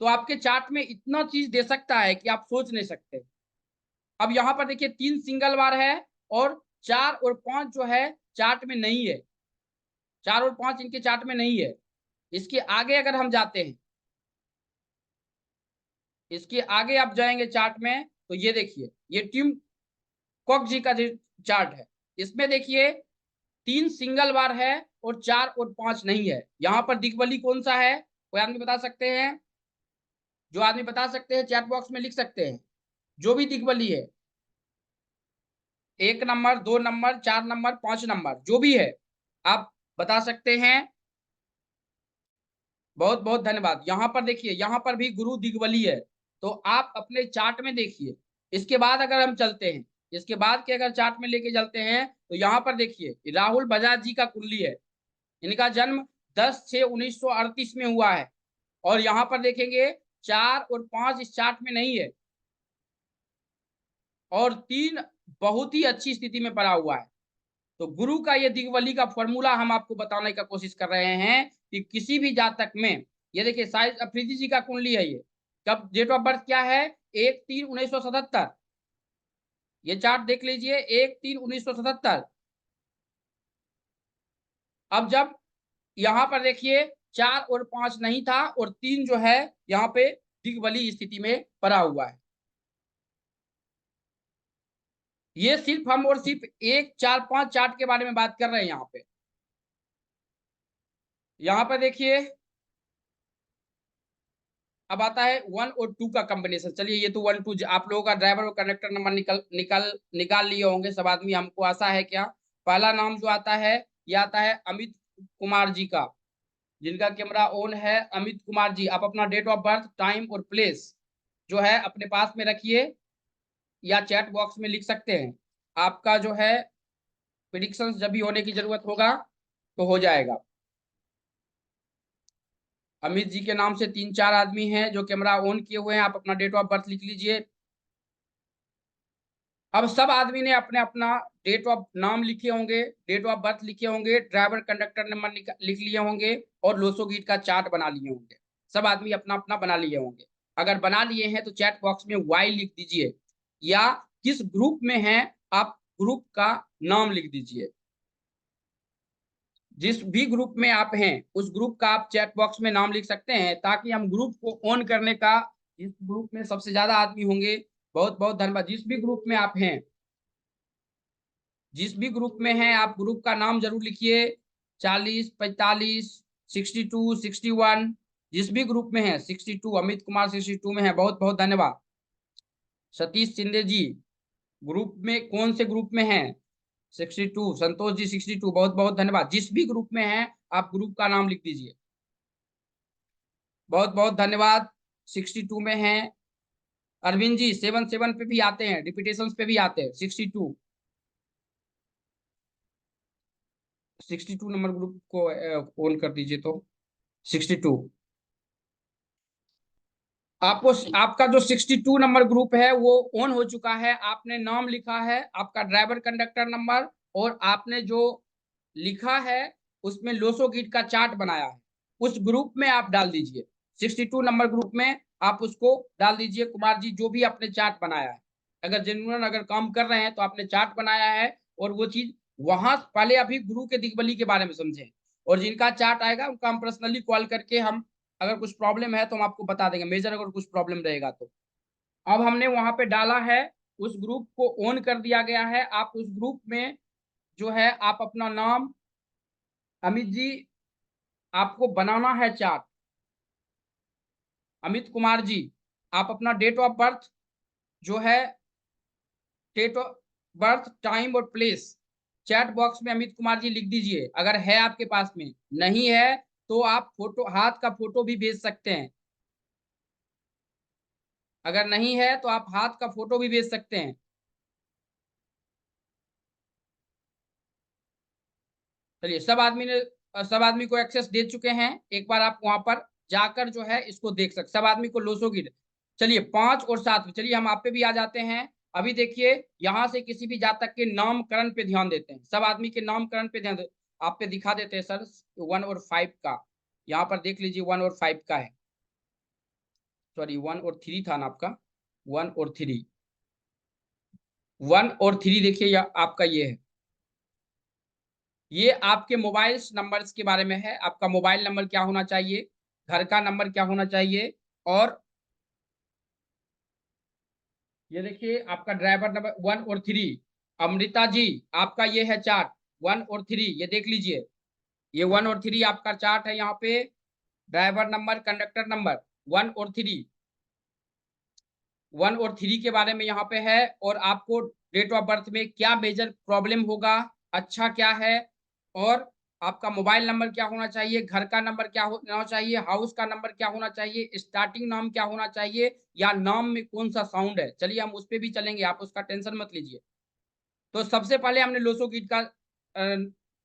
तो आपके चार्ट में इतना चीज दे सकता है कि आप सोच नहीं सकते। अब यहां पर देखिए 3 सिंगल बार है और 4 और 5 जो है चार्ट में नहीं है, 4 और 5 इनके चार्ट में नहीं है। इसके आगे अगर हम जाते हैं, इसके आगे आप जाएंगे चार्ट में तो ये देखिए ये टीम कॉक जी का जो चार्ट है, इसमें देखिए 3 सिंगल बार है और 4 और 5 नहीं है। यहां पर दिग्बली कौन सा है, कोई आदमी बता सकते हैं? जो आदमी बता सकते हैं चैट बॉक्स में लिख सकते हैं, जो भी दिग्बली है, 1 नंबर 2 नंबर 4 नंबर 5 नंबर जो भी है आप बता सकते हैं। बहुत बहुत धन्यवाद। यहां पर देखिए यहां पर भी गुरु दिग्बली है, तो आप अपने चार्ट में देखिए। इसके बाद अगर हम चलते हैं, इसके बाद के अगर चार्ट में लेके चलते हैं तो यहाँ पर देखिए राहुल बजाज जी का कुंडली है, इनका जन्म 10/6/1938 में हुआ है और यहाँ पर देखेंगे 4 और 5 इस चार्ट में नहीं है और 3 बहुत ही अच्छी स्थिति में पड़ा हुआ है। तो गुरु का ये दिग्बली का फॉर्मूला हम आपको बताने का कोशिश कर रहे हैं कि किसी भी जातक में, ये देखिए साहिल अफरीदी जी का कुंडली है, ये कब डेट ऑफ बर्थ क्या है, 1/3/1977। ये चार्ट देख लीजिए 1/3/1977। अब जब यहाँ पर देखिए 4 और 5 नहीं था और 3 जो है यहाँ पे दिग्बली स्थिति में पड़ा हुआ है। ये सिर्फ हम और सिर्फ 1 4 5 चार्ट के बारे में बात कर रहे हैं। यहाँ पे यहाँ पर देखिए अब आता है 1 और 2 का कॉम्बिनेशन। चलिए ये तो 1 2 आप लोगों का ड्राइवर और कंडक्टर नंबर निकाल लिए होंगे सब आदमी, हमको आशा है। क्या पहला नाम जो आता है ये आता है अमित कुमार जी का, जिनका कैमरा ऑन है। अमित कुमार जी, आप अपना डेट ऑफ बर्थ टाइम और प्लेस जो है अपने पास में रखिए या चैट बॉक्स में लिख सकते हैं। आपका जो है प्रिडिक्शन जब भी होने की जरूरत होगा तो हो जाएगा। अमित जी के नाम से 3 4 आदमी हैं जो कैमरा ऑन किए हुए हैं, आप अपना डेट ऑफ बर्थ लिख लीजिए। अब सब आदमी ने अपने अपना डेट ऑफ नाम लिखे होंगे, डेट ऑफ बर्थ लिखे होंगे, ड्राइवर कंडक्टर नंबर लिख लिए होंगे और लोसो गीट का चार्ट बना लिए होंगे। सब आदमी अपना अपना बना लिए होंगे। अगर बना लिए हैं तो चैट बॉक्स में वाई लिख दीजिए या किस ग्रुप में हैं आप ग्रुप का नाम लिख दीजिए। जिस भी ग्रुप में आप हैं उस ग्रुप का आप चैट बॉक्स में नाम लिख सकते हैं ताकि हम ग्रुप को ऑन करने का, जिस ग्रुप में सबसे ज्यादा आदमी होंगे, बहुत बहुत धन्यवाद, जिस भी ग्रुप में आप हैं, जिस भी ग्रुप में हैं आप ग्रुप का नाम जरूर लिखिए। 40 45 62 61, जिस भी ग्रुप में है 62, अमित कुमार 62 में है, बहुत बहुत धन्यवाद। सतीश शिंदे जी ग्रुप में कौन से ग्रुप में हैं, 62, संतोष जी 62, बहुत बहुत धन्यवाद। जिस भी ग्रुप में है आप ग्रुप का नाम लिख दीजिए, बहुत बहुत धन्यवाद। 62 में हैं अरविंद जी, 77 पे भी आते हैं, रिपीटेशन पे भी आते हैं। 62 नंबर ग्रुप को ऑन कर दीजिए तो 62 आपको, आपका जो 62 नंबर ग्रुप है वो ऑन हो चुका है। आपने नाम लिखा है, आपका ड्राइवर कंडक्टर नंबर और आपने जो लिखा है उसमें लोसो गिट का चार्ट बनाया है, उस ग्रुप में आप डाल दीजिए। 62 नंबर ग्रुप में आप उसको डाल दीजिए। कुमार जी जो भी आपने चार्ट बनाया है, अगर जेन्युइन अगर काम कर रहे हैं तो आपने चार्ट बनाया है और वो चीज वहां पहले अभी गुरु के दिग्बली के बारे में समझें और जिनका चार्ट आएगा उनका हम पर्सनली कॉल करके हम अगर कुछ प्रॉब्लम है तो हम आपको बता देंगे, मेजर अगर कुछ प्रॉब्लम रहेगा तो। अब हमने वहां पे डाला है, उस ग्रुप को ऑन कर दिया गया है। आप उस ग्रुप में जो है आप अपना नाम, अमित जी आपको बनाना है चार्ट। अमित कुमार जी, आप अपना डेट ऑफ बर्थ जो है, डेट ऑफ बर्थ, टाइम और प्लेस चैट बॉक्स में अमित कुमार जी लिख दीजिए, अगर है आपके पास में। नहीं है तो आप फोटो, हाथ का फोटो भी भेज सकते हैं। अगर नहीं है तो आप हाथ का फोटो भी भेज सकते हैं। चलिए, सब आदमी को एक्सेस दे चुके हैं। एक बार आप वहां पर जाकर जो है इसको देख सकते, सब आदमी को लोसो की। चलिए 5 और 7 में, चलिए हम आप पे भी आ जाते हैं। अभी देखिए, यहां से किसी भी जातक के नामकरण पे ध्यान देते हैं, सब आदमी के नामकरण पे ध्यान आप पे दिखा देते हैं सर। 1 और 5 का यहाँ पर देख लीजिए, 1 और 5 का है। सॉरी, 1 और 3 था ना आपका, 1 और 3, 1 और 3 देखिए, या आपका ये है। ये आपके मोबाइल नंबर्स के बारे में है। आपका मोबाइल नंबर क्या होना चाहिए, घर का नंबर क्या होना चाहिए, और ये देखिए आपका ड्राइवर नंबर 1 और 3। अमृता जी, आपका ये है चार्ट 1 और 3, ये देख लीजिए। ये 1 और 3 आपका चार्ट है। यहाँ पे ड्राइवर नंबर, कंडक्टर नंबर 1 और 3, 1 और 3 के बारे में यहाँ पे है। और आपको डेट ऑफ बर्थ में क्या मेजर प्रॉब्लम होगा, अच्छा क्या है, और आपका मोबाइल नंबर क्या होना चाहिए, घर का नंबर क्या होना चाहिए, हाउस का नंबर क्या होना चाहिए, स्टार्टिंग नाम क्या होना चाहिए, या नाम में कौन सा साउंड है। चलिए हम उस पर भी चलेंगे, आप उसका टेंशन मत लीजिए। तो सबसे पहले हमने लोसो गीत का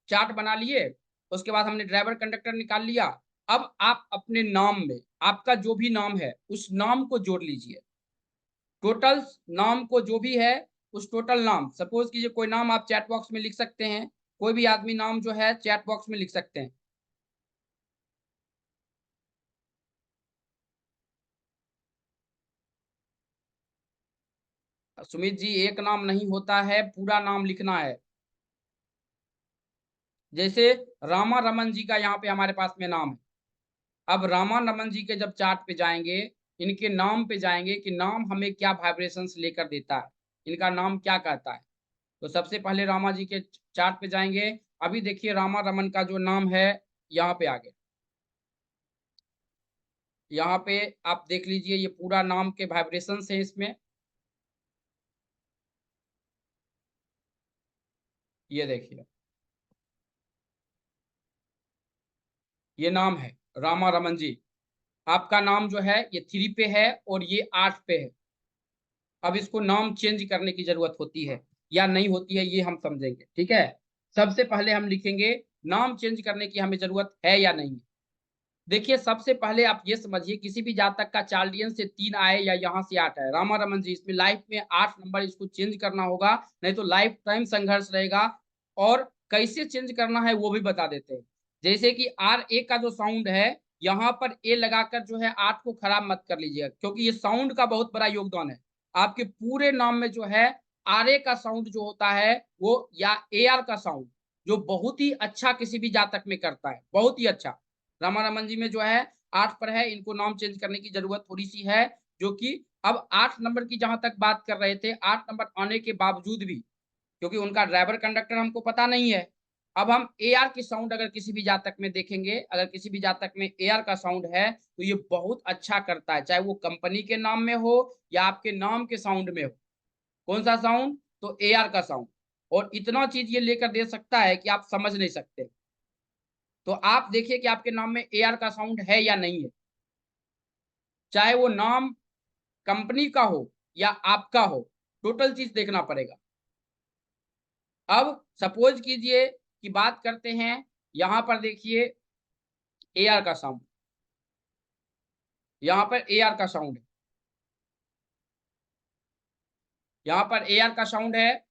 चार्ट बना लिए। उसके बाद हमने ड्राइवर कंडक्टर निकाल लिया। अब आप अपने नाम में, आपका जो भी नाम है उस नाम को जोड़ लीजिए। टोटल नाम को जो भी है, उस टोटल नाम, सपोज कीजिए कोई नाम आप चैट बॉक्स में लिख सकते हैं। कोई भी आदमी नाम जो है चैट बॉक्स में लिख सकते हैं। सुमित जी, एक नाम नहीं होता है, पूरा नाम लिखना है। जैसे रामा रमन जी का यहाँ पे हमारे पास में नाम है। अब रामा रमन जी के जब चार्ट पे जाएंगे, इनके नाम पे जाएंगे कि नाम हमें क्या वाइब्रेशंस लेकर देता है, इनका नाम क्या कहता है। तो सबसे पहले रामा जी के चार्ट पे जाएंगे। अभी देखिए रामा रमन का जो नाम है, यहाँ पे आ गया। यहाँ पे आप देख लीजिए, ये पूरा नाम के वाइब्रेशंस है इसमें। ये देखिए, ये नाम है रामा रमन जी। आपका नाम जो है ये 3 पे है और ये 8 पे है। अब इसको नाम चेंज करने की जरूरत होती है या नहीं होती है, ये हम समझेंगे, ठीक है। सबसे पहले हम लिखेंगे नाम चेंज करने की हमें जरूरत है या नहीं। देखिए, सबसे पहले आप ये समझिए, किसी भी जातक का चार्लियन से 3 आए या यहाँ से 8 आए, रामा रमन जी इसमें लाइफ में 8 नंबर इसको चेंज करना होगा, नहीं तो लाइफ टाइम संघर्ष रहेगा। और कैसे चेंज करना है वो भी बता देते हैं। जैसे कि RA का जो साउंड है, यहाँ पर ए लगाकर जो है 8 को खराब मत कर लीजिएगा, क्योंकि ये साउंड का बहुत बड़ा योगदान है। आपके पूरे नाम में जो है RA का साउंड जो होता है वो, या AR का साउंड, जो बहुत ही अच्छा किसी भी जातक में करता है, बहुत ही अच्छा। रामा रमन जी में जो है 8 पर है, इनको नाम चेंज करने की जरूरत थोड़ी सी है। जो कि अब 8 नंबर की जहां तक बात कर रहे थे, 8 नंबर आने के बावजूद भी, क्योंकि उनका ड्राइवर कंडक्टर हमको पता नहीं है। अब हम AR की साउंड अगर किसी भी जातक में देखेंगे, अगर किसी भी जातक में AR का साउंड है तो ये बहुत अच्छा करता है, चाहे वो कंपनी के नाम में हो या आपके नाम के साउंड में हो। कौन सा साउंड? तो AR का साउंड। और इतना चीज ये लेकर दे सकता है कि आप समझ नहीं सकते। तो आप देखिए कि आपके नाम में AR का साउंड है या नहीं है, चाहे वो नाम कंपनी का हो या आपका हो, टोटल चीज देखना पड़ेगा। अब सपोज कीजिए कि बात करते हैं, यहां पर देखिए AR का साउंड, यहां पर AR का साउंड है, यहां पर AR का साउंड है।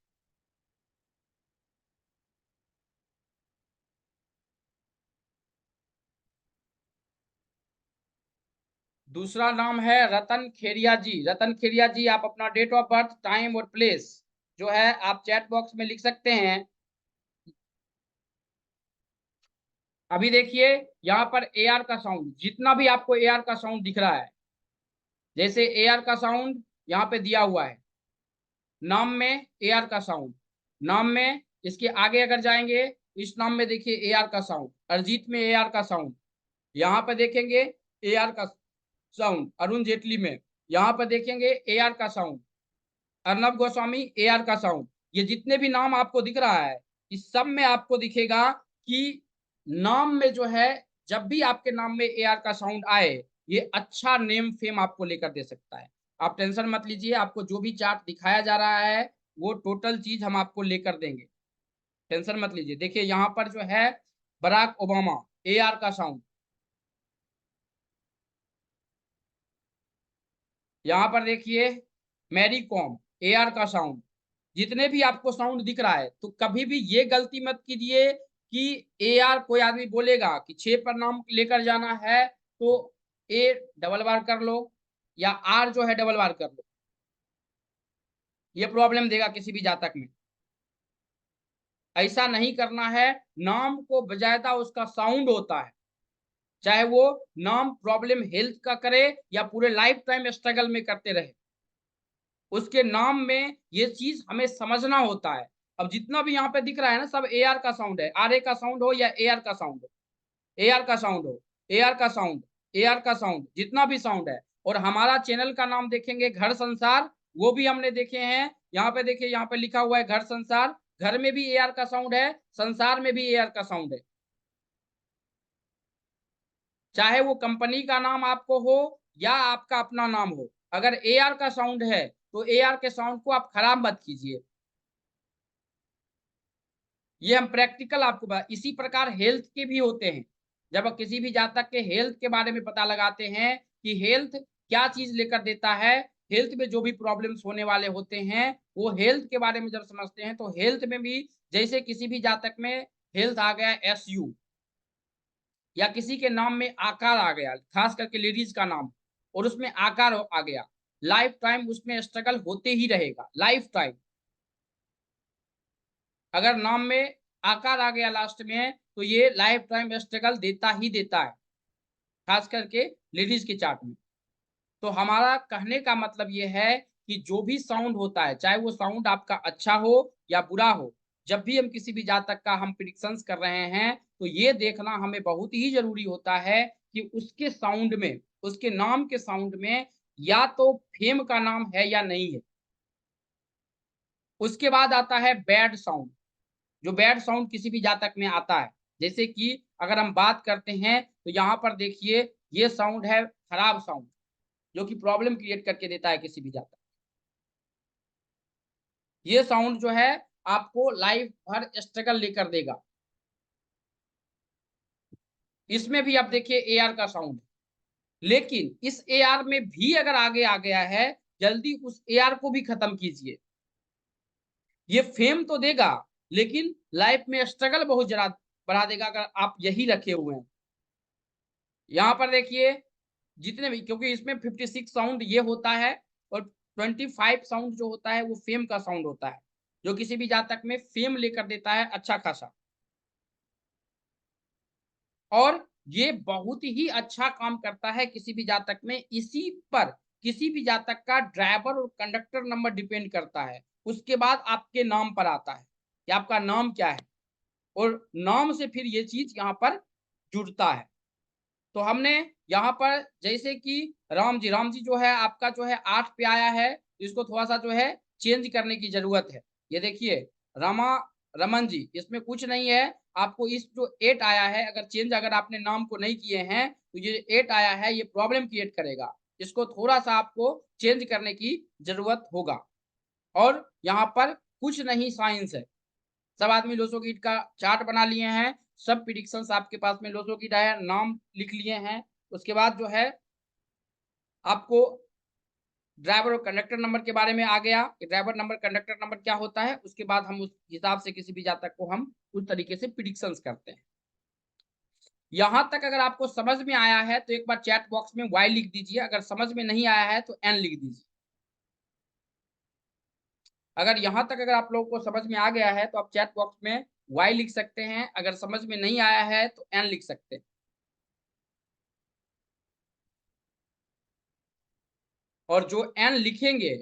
दूसरा नाम है रतन खेरिया जी। रतन खेरिया जी, आप अपना डेट ऑफ बर्थ, टाइम और प्लेस जो है आप चैट बॉक्स में लिख सकते हैं। अभी देखिए यहाँ पर AR का साउंड, जितना भी आपको AR का साउंड दिख रहा है, जैसे AR का साउंड यहाँ पे दिया हुआ है, नाम में AR का साउंड, नाम में इसके आगे अगर जाएंगे, इस नाम में देखिए AR का साउंड, अरिजीत में AR का साउंड, यहाँ पर देखेंगे AR का साउंड, अरुण जेटली में, यहाँ पर देखेंगे AR का साउंड, अर्नब गोस्वामी AR का साउंड। ये जितने भी नाम आपको दिख रहा है, इस सब में आपको दिखेगा कि नाम में जो है, जब भी आपके नाम में AR का साउंड आए, ये अच्छा नेम फेम आपको लेकर दे सकता है। आप टेंशन मत लीजिए, आपको जो भी चार्ट दिखाया जा रहा है, वो टोटल चीज़ हम आपको लेकर देंगे। टेंशन मत लीजिए। देखिए यहाँ पर जो है बराक ओबामा AR का साउंड, यहाँ पर देखिए मैरी कॉम AR का साउंड। जितने भी आपको साउंड दिख रहा है, तो कभी भी ये गलती मत कीजिए कि AR कोई आदमी बोलेगा कि 6 पर नाम लेकर जाना है, तो A डबल बार कर लो या R जो है डबल बार कर लो। ये प्रॉब्लम देगा किसी भी जातक में। ऐसा नहीं करना है। नाम को बजायता उसका साउंड होता है। चाहे वो नाम प्रॉब्लम हेल्थ का करे या पूरे लाइफ टाइम स्ट्रगल में करते रहे, उसके नाम में ये चीज हमें समझना होता है। अब जितना भी यहाँ पे दिख रहा है ना, सब AR का साउंड है। RA का साउंड हो या AR का साउंड हो, AR का साउंड हो, AR का साउंड, AR का साउंड, जितना भी साउंड है। और हमारा चैनल का नाम देखेंगे घर संसार, वो भी हमने देखे हैं। यहाँ पे देखिए, यहाँ पे लिखा हुआ है घर संसार। घर में भी AR का साउंड है, संसार में भी AR का साउंड है। चाहे वो कंपनी का नाम आपको हो या आपका अपना नाम हो, अगर AR का साउंड है, तो AR के साउंड को आप खराब मत कीजिए। ये हम प्रैक्टिकल आपको इसी प्रकार हेल्थ के भी होते हैं। जब आप किसी भी जातक के हेल्थ के बारे में पता लगाते हैं कि हेल्थ क्या चीज लेकर देता है, हेल्थ में जो भी प्रॉब्लम्स होने वाले होते हैं, वो हेल्थ के बारे में जब समझते हैं, तो हेल्थ में भी जैसे किसी भी जातक में हेल्थ आ गया SU, या किसी के नाम में आकार आ गया, खास करके लेडीज का नाम, और उसमें आकार आ गया, लाइफ टाइम उसमें स्ट्रगल होते ही रहेगा, लाइफ टाइम। अगर नाम में आकार आ गया लास्ट में, तो ये लाइफ टाइम स्ट्रगल देता ही देता है, खास करके लेडीज के चार्ट में। तो हमारा कहने का मतलब ये है कि जो भी साउंड होता है, चाहे वो साउंड आपका अच्छा हो या बुरा हो, जब भी हम किसी भी जातक का हम प्रिडिक्शंस कर रहे हैं, तो ये देखना हमें बहुत ही जरूरी होता है कि उसके साउंड में, उसके नाम के साउंड में या तो फेम का नाम है या नहीं है। उसके बाद आता है बैड साउंड। जो बैड साउंड किसी भी जातक में आता है, जैसे कि अगर हम बात करते हैं, तो यहाँ पर देखिए ये साउंड है खराब साउंड, जो कि प्रॉब्लम क्रिएट करके देता है किसी भी जातक। ये साउंड जो है आपको लाइफ भर स्ट्रगल लेकर देगा। इसमें भी आप देखिए AR का साउंड, लेकिन इस AR में भी अगर आगे आ गया है, जल्दी उस AR को भी खत्म कीजिए। ये फेम तो देगा, लेकिन लाइफ में स्ट्रगल बहुत जरा बढ़ा देगा अगर आप यही रखे हुए हैं। यहाँ पर देखिए जितने भी, क्योंकि इसमें 56 साउंड ये होता है, और 25 साउंड जो होता है वो फेम का साउंड होता है, जो किसी भी जातक में फेम लेकर देता है अच्छा खासा। और ये बहुत ही अच्छा काम करता है किसी भी जातक में। इसी पर किसी भी जातक का ड्राइवर और कंडक्टर नंबर डिपेंड करता है। उसके बाद आपके नाम पर आता है कि आपका नाम क्या है, और नाम से फिर ये चीज यहाँ पर जुड़ता है। तो हमने यहाँ पर जैसे कि राम जी जो है आपका जो है 8 पे आया है, तो इसको थोड़ा-सा जो है चेंज करने की ज़रूरत है। ये देखिए रमा रमन जी, इसमें कुछ नहीं है। आपको इस जो 8 आया है, अगर चेंज अगर आपने नाम को नहीं किए हैं, तो ये 8 आया है, ये प्रॉब्लम क्रिएट करेगा। इसको थोड़ा-सा आपको चेंज करने की ज़रूरत होगा। और यहाँ पर कुछ नहीं साइंस है। सब आदमी लोसोगिट का चार्ट बना लिए हैं, सब प्रिडिक्शंस आपके पास में लोसोगिट आया, नाम लिख लिए हैं। उसके बाद जो है आपको ड्राइवर और कंडक्टर नंबर के बारे में आ गया कि ड्राइवर नंबर, कंडक्टर नंबर क्या होता है। उसके बाद हम उस हिसाब से किसी भी जातक को हम उस तरीके से प्रिडिक्शंस करते हैं। यहाँ तक अगर आपको समझ में आया है, तो एक बार चैट बॉक्स में Y लिख दीजिए, अगर समझ में नहीं आया है तो N लिख दीजिए। अगर यहाँ तक अगर आप लोगों को समझ में आ गया है, तो आप चैट बॉक्स में Y लिख सकते हैं, अगर समझ में नहीं आया है तो N लिख सकते हैं। और जो N लिखेंगे,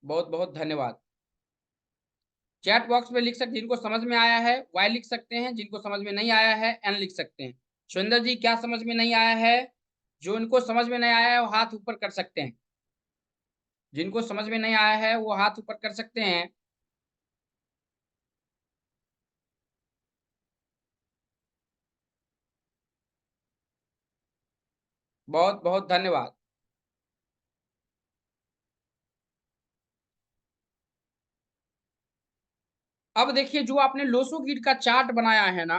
बहुत बहुत धन्यवाद। चैट बॉक्स में लिख सकते, जिनको समझ में आया है वाई लिख सकते हैं, जिनको समझ में नहीं आया है एन लिख सकते हैं। सुरेंद्र जी क्या समझ में नहीं आया है? जो इनको समझ में नहीं आया है वो हाथ ऊपर कर सकते हैं। जिनको समझ में नहीं आया है वो हाथ ऊपर कर सकते हैं। बहुत बहुत धन्यवाद। अब देखिए, जो आपने लोसो गिट का चार्ट बनाया है ना,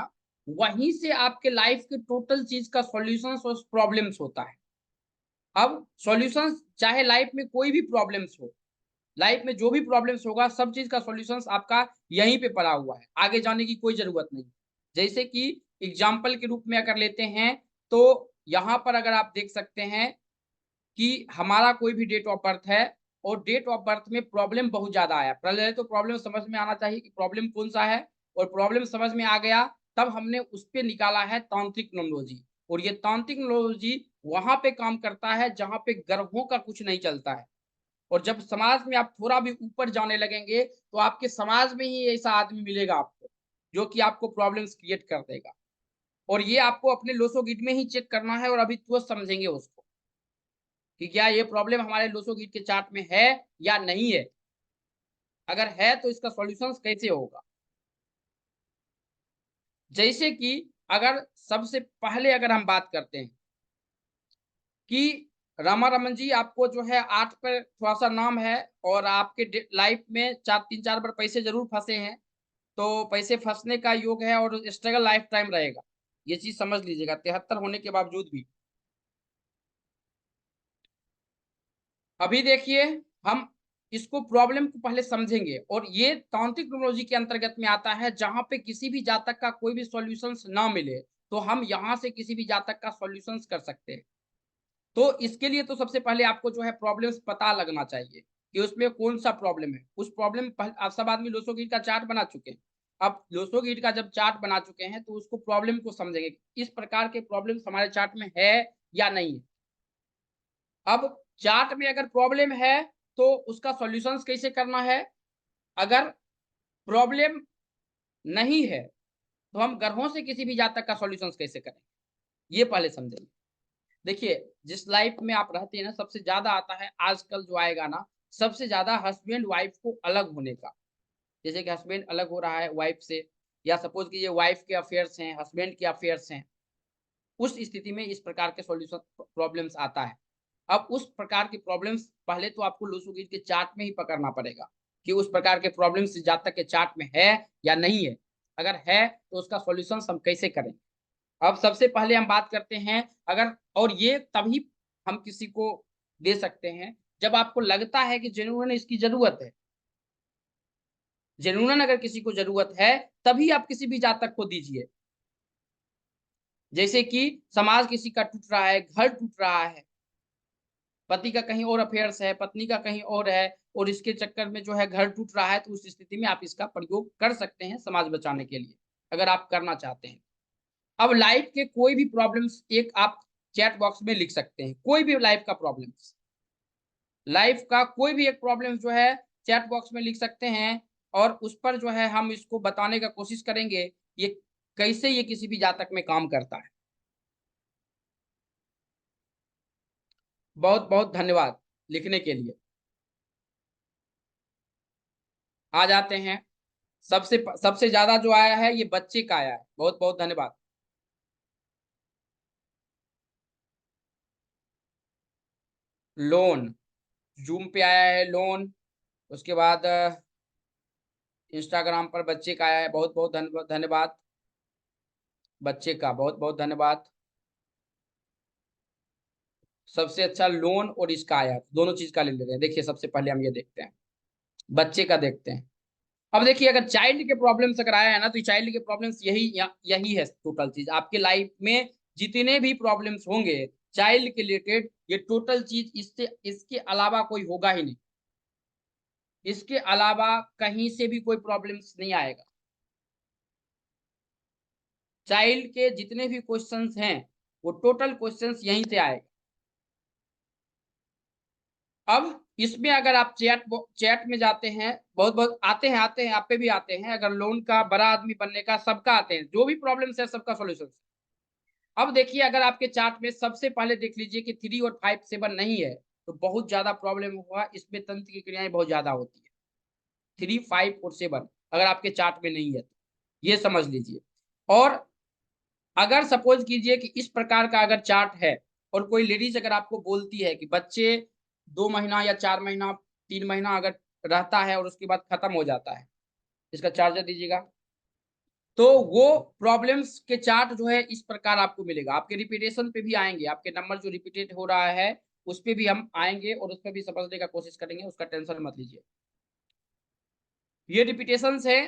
वहीं से आपके लाइफ के टोटल चीज का सॉल्यूशंस और प्रॉब्लम्स होता है। अब सॉल्यूशंस, चाहे लाइफ में कोई भी प्रॉब्लम्स हो, लाइफ में जो भी प्रॉब्लम्स होगा, सब चीज का सॉल्यूशंस आपका यहीं पे पड़ा हुआ है, आगे जाने की कोई जरूरत नहीं। जैसे कि एग्जाम्पल के रूप में अगर लेते हैं, तो यहाँ पर अगर आप देख सकते हैं कि हमारा कोई भी डेट ऑफ बर्थ है और डेट ऑफ बर्थ में प्रॉब्लम बहुत ज्यादा आया। पहले तो प्रॉब्लम समझ में आना चाहिए कि प्रॉब्लम कौन सा है, और प्रॉब्लम समझ में आ गया, तब हमने उस पे निकाला है तांत्रिक न्यूमरोलॉजी। और ये तांत्रिक न्यूमरोलॉजी वहां पे काम करता है जहां पे ग्रहों का कुछ नहीं चलता है। और जब समाज में आप थोड़ा भी ऊपर जाने लगेंगे, तो आपके समाज में ही ऐसा आदमी मिलेगा आपको, जो कि आपको प्रॉब्लम्स क्रिएट कर देगा। और ये आपको अपने लोसोगिट में ही चेक करना है, और अभी तुरंत समझेंगे उसको कि क्या ये प्रॉब्लम हमारे लोसोगिट के चार्ट में है या नहीं है। अगर है तो इसका सॉल्यूशन कैसे होगा। जैसे कि अगर सबसे पहले अगर हम बात करते हैं कि रामा रमन जी, आपको जो है 8 पर थोड़ा-सा नाम है, और आपके लाइफ में 3-4 बार पैसे ज़रूर फँसे हैं। तो पैसे फँसने का योग है और स्ट्रगल लाइफ टाइम रहेगा। ये चीज़ समझ लीजिएगा, 73 होने के बावजूद भी। अभी देखिए, हम इसको प्रॉब्लम को पहले समझेंगे, और ये तांत्रिक न्यूमरोलॉजी के अंतर्गत में आता है, जहाँ पे किसी भी जातक का कोई भी सॉल्यूशंस ना मिले, तो हम यहाँ से किसी भी जातक का सॉल्यूशंस कर सकते हैं। तो इसके लिए तो सबसे पहले आपको जो है प्रॉब्लम्स पता लगना चाहिए कि उसमें कौन-सा प्रॉब्लम है। उस प्रॉब्लम पह अब सब आदमी लोसोगिट का चार्ट बना चुके हैं। अब लोसोगिट का जब चार्ट बना चुके हैं, तो उसको प्रॉब्लम को समझेंगे। इस प्रकार के प्रॉब्लम्स हमारे चार्ट में है या नहीं है। अब चार्ट में अगर प्रॉब्लम है, तो उसका सॉल्यूशंस कैसे करना है। अगर प्रॉब्लम नहीं है, तो हम ग्रहों से किसी भी जातक का सॉल्यूशंस कैसे करेंगे, ये पहले समझेंगे। देखिए, जिस लाइफ में आप रहते हैं ना, सबसे ज़्यादा आता है आजकल जो आएगा ना, सबसे ज़्यादा हस्बैंड वाइफ को अलग होने का। जैसे कि हस्बैंड अलग हो रहा है वाइफ से, या सपोज़ कीजिए वाइफ के अफेयर्स हैं, हस्बैंड के अफेयर्स हैं। उस स्थिति में इस प्रकार के सॉल्यूशन प्रॉब्लम्स आता है। अब उस प्रकार की प्रॉब्लम्स पहले तो आपको लोसोगिट के चार्ट में ही पकड़ना पड़ेगा कि उस प्रकार के प्रॉब्लम्स जातक के चार्ट में है या नहीं है। अगर है, तो उसका सॉल्यूशंस हम कैसे करें। अब सबसे पहले हम बात करते हैं, अगर, और ये तभी हम किसी को दे सकते हैं जब आपको लगता है कि जेन्युइन इसकी ज़रूरत है। जेन्युइन अगर किसी को ज़रूरत है, तभी आप किसी भी जातक को दीजिए। जैसे कि समाज किसी का टूट रहा है, घर टूट रहा है, पति का कहीं और अफेयर्स है, पत्नी का कहीं और है, और इसके चक्कर में जो है घर टूट रहा है, तो उस स्थिति में आप इसका प्रयोग कर सकते हैं समाज बचाने के लिए, अगर आप करना चाहते हैं। अब लाइफ के कोई भी प्रॉब्लम्स एक आप चैट बॉक्स में लिख सकते हैं, कोई भी लाइफ का प्रॉब्लम्स। लाइफ का कोई भी एक प्रॉब्लम जो है चैट बॉक्स में लिख सकते हैं, और उस पर जो है हम इसको बताने का कोशिश करेंगे, ये कैसे ये किसी भी जातक में काम करता है। बहुत-बहुत धन्यवाद लिखने के लिए। आ जाते हैं, सबसे ज़्यादा जो आया है ये बच्चे का आया है। बहुत-बहुत धन्यवाद। लोन, ज़ूम पे आया है लोन, उसके बाद इंस्टाग्राम पर बच्चे का आया है। बहुत-बहुत धन्यवाद। बच्चे का बहुत-बहुत धन्यवाद। सबसे अच्छा लोन और इसका आया है, दोनों चीज़ का ले लेते हैं। देखिए, सबसे पहले हम ये देखते हैं, बच्चे का देखते हैं। अब देखिए, अगर चाइल्ड के प्रॉब्लम्स अगर आया है ना, तो चाइल्ड के प्रॉब्लम्स यही है टोटल चीज़। आपके लाइफ में जितने भी प्रॉब्लम्स होंगे, चाइल्ड के रिलेटेड, ये टोटल चीज़ इससे इसके अलावा कोई होगा ही नहीं। इसके अलावा कहीं से भी कोई प्रॉब्लम्स नहीं आएगा। चाइल्ड के जितने भी क्वेश्चंस हैं, वो टोटल क्वेश्चंस यहीं से आएगा। अब इसमें अगर आप चैट में जाते हैं, बहुत आते हैं, आप पे भी आते हैं, अगर लोन का बड़ा आदमी बनने का सबका आते हैं, जो भी प्रॉब्लम्स है सबका सॉल्यूशन। अब देखिए, अगर आपके चार्ट में सबसे पहले देख लीजिए कि 3 और 5 7 नहीं है, तो बहुत ज्यादा प्रॉब्लम हुआ, इसमें तंत्र की क्रियाएं बहुत ज्यादा होती है। 3 5 और 7 अगर आपके चार्ट में नहीं है, तो ये समझ लीजिए। और अगर सपोज कीजिए कि इस प्रकार का अगर चार्ट है, और कोई लेडीज अगर आपको बोलती है कि बच्चे 2 महीना या 4 महीना 3 महीना अगर रहता है और उसके बाद खत्म हो जाता है, इसका चार्जर दीजिएगा, तो वो प्रॉब्लम्स के चार्ट जो है इस प्रकार आपको मिलेगा। आपके रिपीटेशन पे भी आएंगे, आपके नंबर जो रिपीटेड हो रहा है उस पे भी हम आएंगे और उस पे भी समझने का कोशिश करेंगे, उसका टेंशन मत लीजिए। ये रिपीटेशंस है,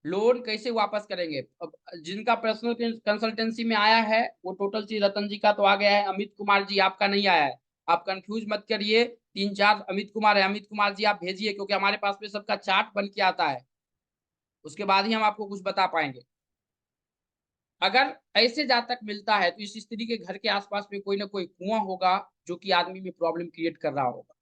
लोन कैसे वापस करेंगे। अब जिनका पर्सनल कंसल्टेंसी में आया है वो टोटल चीज रतन जी का तो आ गया है, अमित कुमार जी आपका नहीं आया है। आप कंफ्यूज मत करिए, 3 4 अमित कुमार है, अमित कुमार जी आप भेजिए, क्योंकि हमारे पास में सबका चार्ट बन के आता है, उसके बाद ही हम आपको कुछ बता पाएंगे। अगर ऐसे जातक मिलता है तो इस स्त्री के घर के आसपास में कोई ना कोई कुआं होगा जो कि आदमी में प्रॉब्लम क्रिएट कर रहा होगा।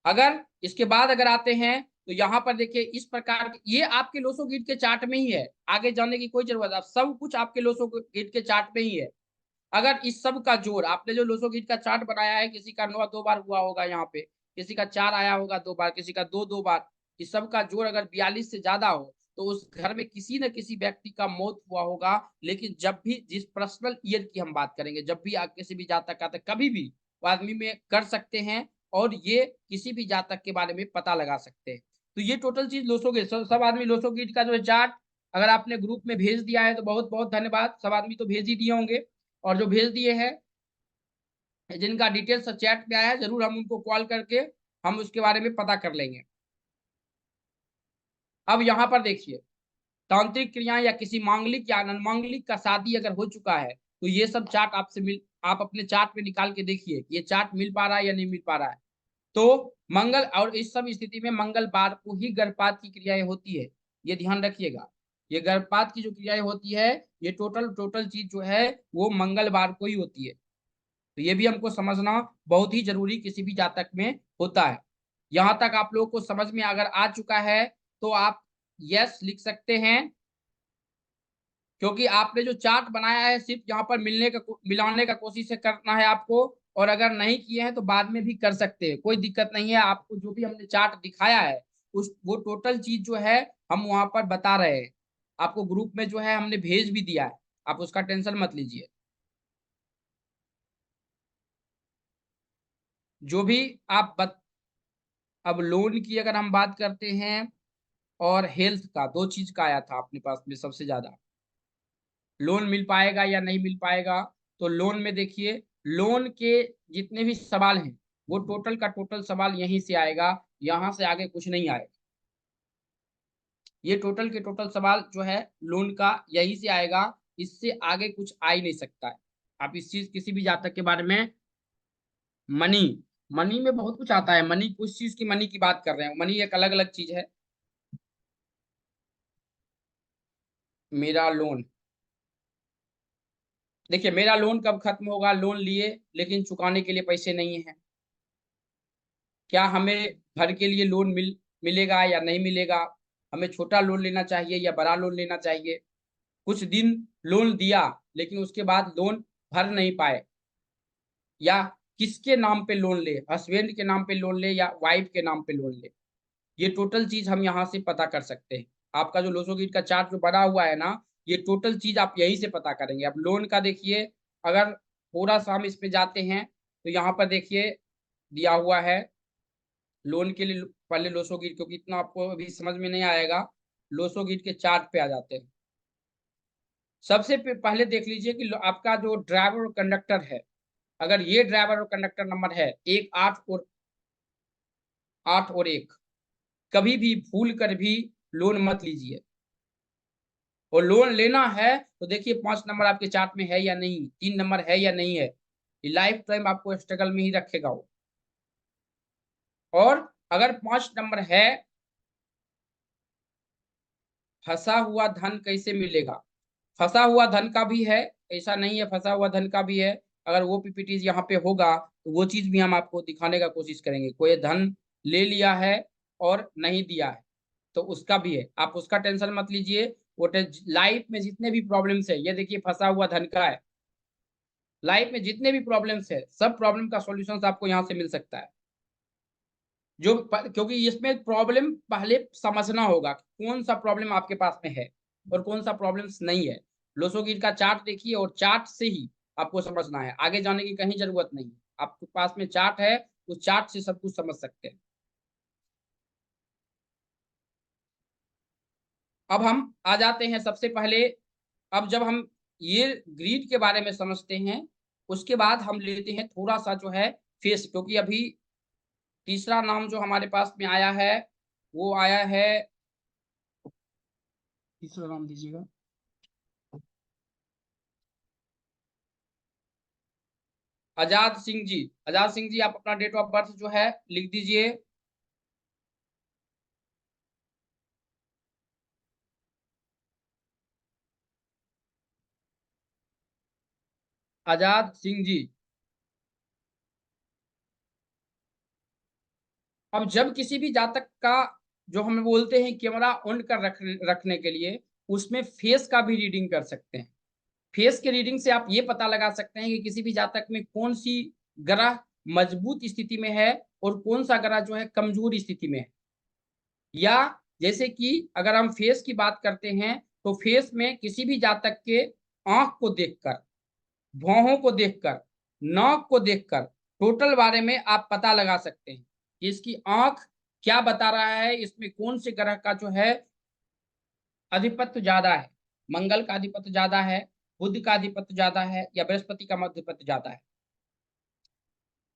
अगर इसके बाद अगर आते हैं तो यहाँ पर देखिए इस प्रकार ये आपके लोसो गिट के चार्ट में ही है, आगे जाने की कोई जरूरत है, सब कुछ आपके लोसो गिट के चार्ट में ही है। अगर इस सब का जोड़ आपने जो लोसो गिट का चार्ट बनाया है, किसी का 9 2 बार हुआ होगा यहाँ पे, किसी का 4 आया होगा 2 बार, किसी का 2 2 बार, इस सब का जोड़ अगर 42 से ज्यादा हो तो उस घर में किसी न किसी व्यक्ति का मौत हुआ होगा। लेकिन जब भी जिस पर्सनल ईयर की हम बात करेंगे, जब भी आप किसी भी जातक का कभी भी वो आदमी में कर सकते हैं, और ये किसी भी जातक के बारे में पता लगा सकते हैं। तो ये टोटल चीज लोसोगे, सब आदमी लोसोगिट का जो है चार्ट अगर आपने ग्रुप में भेज दिया है तो बहुत बहुत धन्यवाद, सब आदमी तो भेज ही दिए होंगे। और जो भेज दिए हैं, जिनका डिटेल्स चैट में आया है, जरूर हम उनको कॉल करके हम उसके बारे में पता कर लेंगे। अब यहाँ पर देखिए, तांत्रिक क्रियाएं या किसी मांगलिक या अनमांगलिक का शादी अगर हो चुका है तो ये सब चार्ट आपसे मिल, आप अपने चार्ट में निकाल के देखिए ये चार्ट मिल पा रहा है या नहीं मिल पा रहा है। तो मंगल, और इस सब स्थिति में मंगलवार को ही गर्भपात की क्रियाएं होती है, ये ध्यान रखिएगा। ये गर्भपात की जो क्रियाएं होती है, ये टोटल टोटल चीज जो है वो मंगलवार को ही होती है। तो ये भी हमको समझना बहुत ही जरूरी किसी भी जातक में होता है। यहां तक आप लोगों को समझ में अगर आ चुका है तो आप यस लिख सकते हैं, क्योंकि आपने जो चार्ट बनाया है सिर्फ यहाँ पर मिलाने का कोशिश करना है आपको। और अगर नहीं किए हैं तो बाद में भी कर सकते हैं, कोई दिक्कत नहीं है। आपको जो भी हमने चार्ट दिखाया है उस वो टोटल चीज जो है हम वहां पर बता रहे हैं, आपको ग्रुप में जो है हमने भेज भी दिया है, आप उसका टेंशन मत लीजिए। जो भी आप अब लोन की अगर हम बात करते हैं, और हेल्थ का, दो चीज का आया था अपने पास में सबसे ज्यादा, लोन मिल पाएगा या नहीं मिल पाएगा। तो लोन में देखिए, लोन के जितने भी सवाल हैं वो टोटल का टोटल सवाल यहीं से आएगा, यहां से आगे कुछ नहीं आएगा। ये टोटल के टोटल सवाल जो है लोन का यहीं से आएगा, इससे आगे कुछ आ ही नहीं सकता है। आप इस चीज किसी भी जातक के बारे में, मनी, मनी में बहुत कुछ आता है, मनी कुछ चीज की मनी की बात कर रहे हैं, मनी एक अलग अलग चीज है। मेरा लोन, देखिए मेरा लोन कब खत्म होगा, लोन लिए लेकिन चुकाने के लिए पैसे नहीं है, क्या हमें घर के लिए लोन मिलेगा या नहीं मिलेगा, हमें छोटा लोन लेना चाहिए या बड़ा लोन लेना चाहिए। कुछ दिन लोन दिया लेकिन उसके बाद लोन भर नहीं पाए, या किसके नाम पे लोन ले, हस्बैंड के नाम पे लोन ले या वाइफ के नाम पे लोन ले, ये टोटल चीज हम यहाँ से पता कर सकते हैं। आपका जो लोसोगिट का चार्ट जो बना हुआ है ना, ये टोटल चीज आप यहीं से पता करेंगे। अब लोन का देखिए, अगर थोड़ा सा हम इस पे जाते हैं तो यहाँ पर देखिए दिया हुआ है लोन के लिए। पहले लोसोगिट, क्योंकि इतना आपको अभी समझ में नहीं आएगा, लोसोगिट के चार्ट पे आ जाते हैं। सबसे पहले देख लीजिए कि आपका जो ड्राइवर और कंडक्टर है, अगर ये ड्राइवर और कंडक्टर नंबर है 1 8 और 1, कभी भी भूल कर भी लोन मत लीजिए। और लोन लेना है तो देखिए 5 नंबर आपके चार्ट में है या नहीं, 3 नंबर है या नहीं है, ये लाइफ टाइम आपको स्ट्रगल में ही रखेगा वो। और अगर 5 नंबर है, फंसा हुआ धन कैसे मिलेगा, फंसा हुआ धन का भी है, ऐसा नहीं है फंसा हुआ धन का भी है। अगर वो पीपीटी यहाँ पे होगा तो वो चीज भी हम आपको दिखाने का कोशिश करेंगे। कोई धन ले लिया है और नहीं दिया है तो उसका भी है, आप उसका टेंशन मत लीजिए। वो लाइफ में जितने भी प्रॉब्लम्स है, ये देखिए फंसा हुआ धन का है। लाइफ में जितने भी प्रॉब्लम्स है, सब प्रॉब्लम का सॉल्यूशन आपको यहाँ से मिल सकता है। क्योंकि इसमें प्रॉब्लम पहले समझना होगा कौन सा प्रॉब्लम आपके पास में है और कौन सा प्रॉब्लम्स नहीं है। लोसोगिर का चार्ट देखिए और चार्ट से ही आपको समझना है, आगे जाने की कहीं जरूरत नहीं। आपके पास में चार्ट है, उस चार्ट से सब कुछ समझ सकते हैं। अब हम आ जाते हैं सबसे पहले। अब जब हम ये ग्रीड के बारे में समझते हैं, उसके बाद हम लेते हैं थोड़ा सा जो है फेस, क्योंकि अभी तीसरा नाम जो हमारे पास में आया है वो आया है, तीसरा नाम दीजिएगा, आजाद सिंह जी। आजाद सिंह जी, आप अपना डेट ऑफ बर्थ जो है लिख दीजिए। आजाद सिंह जी। अब जब किसी भी जातक का, जो हमें बोलते हैं कैमरा ऑन कर रखने के लिए, उसमें फेस का भी रीडिंग कर सकते हैं। फेस के रीडिंग से आप ये पता लगा सकते हैं कि किसी भी जातक में कौन सी ग्रह मजबूत स्थिति में है और कौन सा ग्रह जो है कमजोर स्थिति में है। या जैसे कि अगर हम फेस की बात करते हैं तो फेस में किसी भी जातक के आंख को देखकर, भौहों को देखकर, नाक को देखकर टोटल बारे में आप पता लगा सकते हैं कि इसकी आंख क्या बता रहा है, इसमें कौन से ग्रह का जो है आधिपत्य ज्यादा है। मंगल का आधिपत्य ज्यादा है, बुध का आधिपत्य ज्यादा है, या बृहस्पति का आधिपत्य ज्यादा है।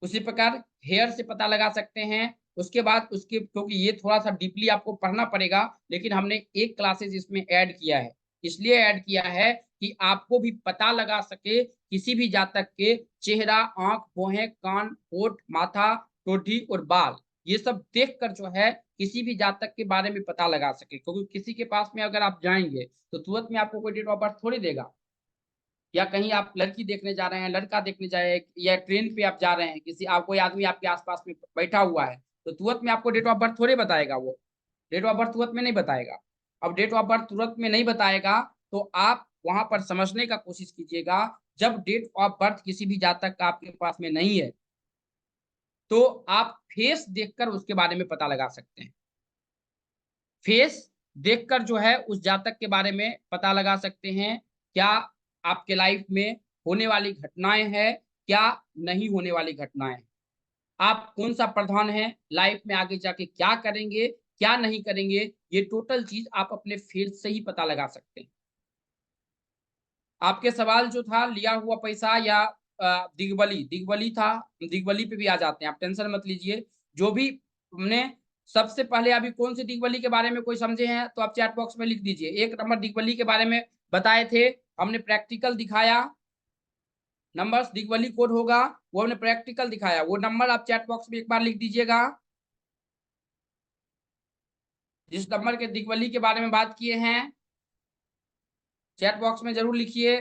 उसी प्रकार हेयर से पता लगा सकते हैं। उसके बाद उसके, क्योंकि ये थोड़ा सा डीपली आपको पढ़ना पड़ेगा, लेकिन हमने एक क्लासेस इसमें ऐड किया है, इसलिए ऐड किया है कि आपको भी पता लगा सके किसी भी जातक के चेहरा, आंख, भौहें, कान, होठ, माथा, टोटी और बाल, ये सब देख कर जो है किसी भी जातक के बारे में पता लगा सके। क्योंकि किसी के पास में अगर आप जाएंगे तो तुरंत में आपको कोई डेट ऑफ बर्थ थोड़ी देगा। या कहीं आप लड़की देखने जा रहे हैं, लड़का देखने जा रहे हैं, या ट्रेन पे आप जा रहे हैं, किसी आप कोई आदमी आपके आसपास में बैठा हुआ है, तो तुरंत में आपको डेट ऑफ बर्थ थोड़े बताएगा। वो डेट ऑफ बर्थ तुरंत में नहीं बताएगा। अब डेट ऑफ बर्थ तुरंत में नहीं बताएगा तो आप वहां पर समझने का कोशिश कीजिएगा। जब डेट ऑफ बर्थ किसी भी जातक का आपके पास में नहीं है तो आप फेस देखकर उसके बारे में पता लगा सकते हैं। फेस देखकर जो है उस जातक के बारे में पता लगा सकते हैं, क्या आपके लाइफ में होने वाली घटनाएं हैं, क्या नहीं होने वाली घटनाएं, आप कौन सा प्रधान है, लाइफ में आगे जाके क्या करेंगे, क्या नहीं करेंगे, ये टोटल चीज आप अपने फेस से ही पता लगा सकते हैं। आपके सवाल जो था लिया हुआ पैसा या दिगबली, दिगबली था, दिगबली पे भी आ जाते हैं, आप टेंशन मत लीजिए। जो भी हमने सबसे पहले अभी कौन सी दिगबली के बारे में कोई समझे हैं तो आप चैट बॉक्स में लिख दीजिए। एक नंबर दिगबली के बारे में बताए थे, हमने प्रैक्टिकल दिखाया, नंबर्स दिगबली कोड होगा, वो हमने प्रैक्टिकल दिखाया, वो नंबर आप चैट बॉक्स में एक बार लिख दीजिएगा। जिस नंबर के दिगबली के बारे में बात किए हैं चैट बॉक्स में जरूर लिखिए।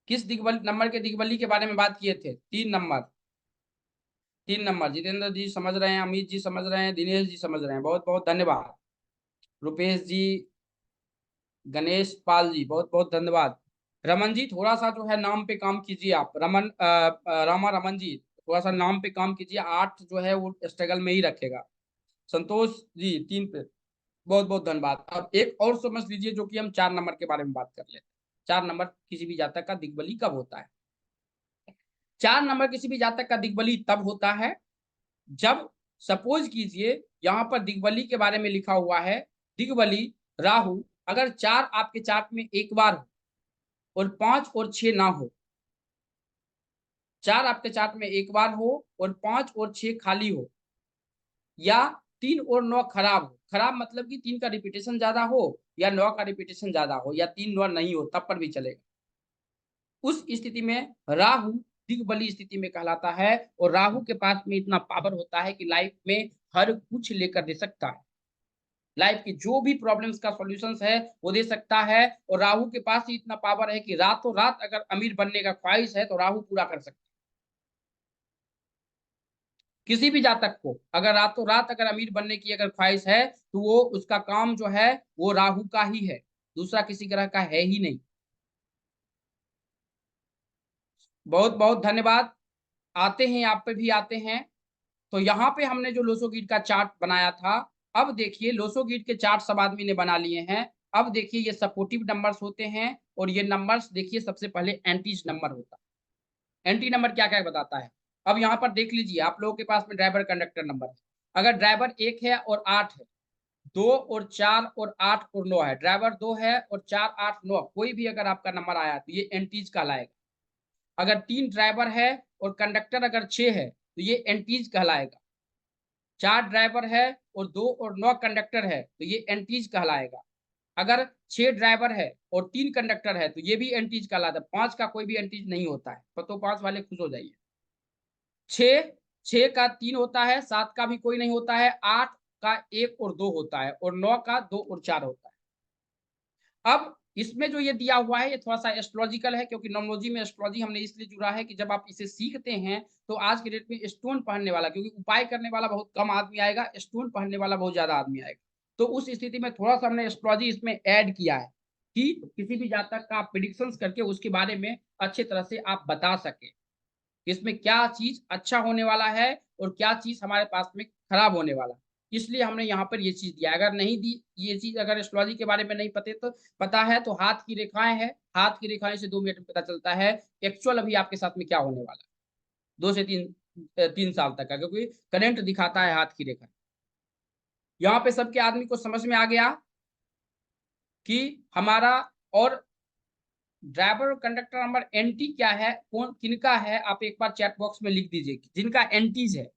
किस दिगबली नंबर के दिगबली के बारे में बात किए थे? 3 नंबर, 3 नंबर। जितेंद्र जी समझ रहे हैं, अमित जी समझ रहे हैं, दिनेश जी समझ रहे हैं, बहुत बहुत धन्यवाद। रुपेश जी, गणेश पाल जी, बहुत बहुत धन्यवाद। रमन जी, थोड़ा सा जो है नाम पे काम कीजिए आप। रामा रमन जी, थोड़ा सा नाम पे काम कीजिए, 8 जो है वो स्ट्रगल में ही रखेगा। संतोष जी 3 पे, बहुत बहुत धन्यवाद। अब एक और समझ लीजिए जो कि हम 4 नंबर के बारे में बात कर लेते हैं। 4 नंबर किसी भी जातक का दिग्बली कब होता है? 4 नंबर किसी भी जातक का दिग्बली तब होता है जब, सपोज कीजिए यहाँ पर दिग्बली के बारे में लिखा हुआ है, दिग्बली राहु अगर 4 आपके चार्ट में एक बार हो और 5 और 6 ना हो, 4 आपके चार्ट में एक बार हो और 5 और 6 खाली हो, या 3 और 9 खराब हो, खराब मतलब कि 3 का रिपीटेशन ज्यादा हो या 9 का रिपीटेशन ज्यादा हो, या 3 9 नहीं हो, तब पर भी चलेगा। उस स्थिति में राहु दिग्बली स्थिति में कहलाता है। और राहु के पास में इतना पावर होता है कि लाइफ में हर कुछ लेकर दे सकता है। लाइफ की जो भी प्रॉब्लम्स का सॉल्यूशंस है वो दे सकता है। और राहु के पास ही इतना पावर है कि रातों रात अगर अमीर बनने का ख्वाहिश है तो राहु पूरा कर सकता है। किसी भी जातक को अगर रातों रात अगर अमीर बनने की अगर ख्वाहिश है तो वो उसका काम जो है वो राहु का ही है, दूसरा किसी ग्रह का है ही नहीं। बहुत बहुत धन्यवाद। आते हैं आप पे भी आते हैं। तो यहाँ पे हमने जो लोसोगीट का चार्ट बनाया था, अब देखिए लोसोगीट के चार्ट सब आदमी ने बना लिए हैं। अब देखिए ये सपोर्टिव नंबर्स होते हैं और ये नंबर्स देखिए सबसे पहले एंटीज नंबर होता है। एंटी नंबर क्या क्या बताता है। अब यहाँ पर देख लीजिए आप लोगों के पास में ड्राइवर कंडक्टर नंबर है। अगर ड्राइवर 1 है और 8 है, 2 और 4 और 8 और 9 है, ड्राइवर 2 है और 4 8 9 कोई भी अगर आपका नंबर आया तो ये एंटीज कहलाएगा। अगर 3 ड्राइवर है और कंडक्टर अगर 6 है तो ये एंटीज कहलाएगा। 4 ड्राइवर है और 2 और 9 कंडक्टर है तो ये एंटीज कहलाएगा। अगर 6 ड्राइवर है और 3 कंडक्टर है तो ये भी एंटीज कहलाता है। 5 का कोई भी एंटीज नहीं होता है, तो 5 वाले खुश हो जाइए। 6 6 का 3 होता है, 7 का भी कोई नहीं होता है, 8 का 1 और 2 होता है और 9 का 2 और 4 होता है। अब इसमें जो ये दिया हुआ है ये थोड़ा-सा एस्ट्रोलॉजिकल है, क्योंकि न्यूमरोलॉजी में एस्ट्रोलॉजी हमने इसलिए जुड़ा है कि जब आप इसे सीखते हैं तो आज के डेट में स्टोन पहनने वाला, क्योंकि उपाय करने वाला बहुत कम आदमी आएगा, स्टोन पहनने वाला बहुत ज़्यादा आदमी आएगा। तो उस स्थिति में थोड़ा-सा हमने एस्ट्रोलॉजी इसमें ऐड किया है कि किसी भी जातक का आप प्रेडिक्शंस करके उसके बारे में अच्छी तरह से आप बता सकें। इसमें क्या चीज़ अच्छा होने वाला है और क्या चीज़ हमारे पास में खराब होने वाला है। इसलिए हमने यहाँ पर ये चीज़ दिया है। अगर नहीं दी ये चीज़, अगर एस्ट्रोलॉजी के बारे में नहीं पता है तो हाथ की रेखाएँ हैं, हाथ की रेखाएँ से 2 मिनट में पता चलता है एक्चुअल अभी आपके साथ में क्या होने वाला है। 2 से 3 साल तक का, क्योंकि करंट दिखाता है हाथ की रेखा। यहाँ पे सबके आदमी को समझ में आ गया कि हमारा और ड्राइवर और कंडक्टर नंबर एनटी क्या है, कौन किनका है, आप एक बार चैट बॉक्स में लिख दीजिए जिनका एनटीज है।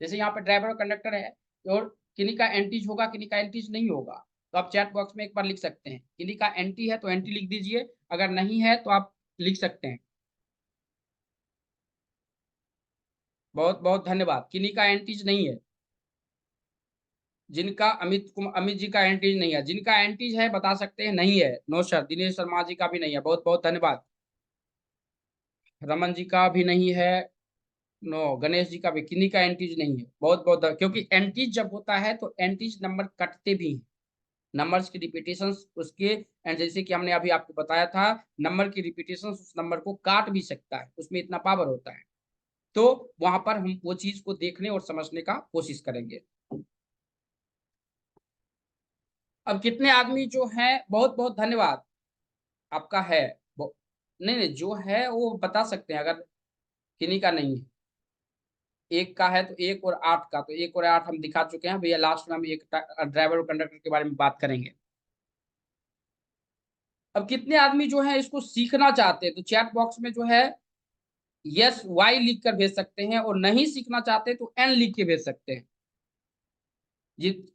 जैसे यहाँ पे ड्राइवर और कंडक्टर है और किन्हीं का एंटीज होगा, किन्हीं का एंटीज नहीं होगा। तो आप चैट बॉक्स में एक बार लिख सकते हैं, किन्हीं का एंटी है तो एंटी लिख दीजिए, अगर नहीं है तो आप लिख सकते हैं। बहुत बहुत धन्यवाद। किन्हीं का एंटीज नहीं है, जिनका अमित जी का एंटीज नहीं है, जिनका एंटीज है बता सकते हैं नहीं है। नो सर, दिनेश शर्मा जी का भी नहीं है, बहुत बहुत धन्यवाद। रमन जी का भी नहीं है। नो, गणेश जी का भी, किन्हीं का एंटीज नहीं है। बहुत बहुत क्योंकि एंटीज जब होता है तो एंटीज नंबर कटते भी हैं। नंबर्स की रिपीटेशंस उसके, एंड जैसे कि हमने अभी आपको बताया था, नंबर की रिपीटेशंस उस नंबर को काट भी सकता है, उसमें इतना पावर होता है। तो वहां पर हम वो चीज को देखने और समझने का कोशिश करेंगे। अब कितने आदमी जो हैं, बहुत बहुत धन्यवाद आपका है। नहीं नहीं, जो है वो बता सकते हैं, अगर किन्हीं का नहीं है। 1 का है तो 1 और 8 का, तो 1 और 8 हम दिखा चुके हैं भैया। लास्ट में हम एक ड्राइवर और कंडक्टर के बारे में बात करेंगे। अब कितने आदमी जो है इसको सीखना चाहते हैं, तो चैट बॉक्स में जो है यस वाई लिख कर भेज सकते हैं, और नहीं सीखना चाहते तो एन लिख के भेज सकते हैं।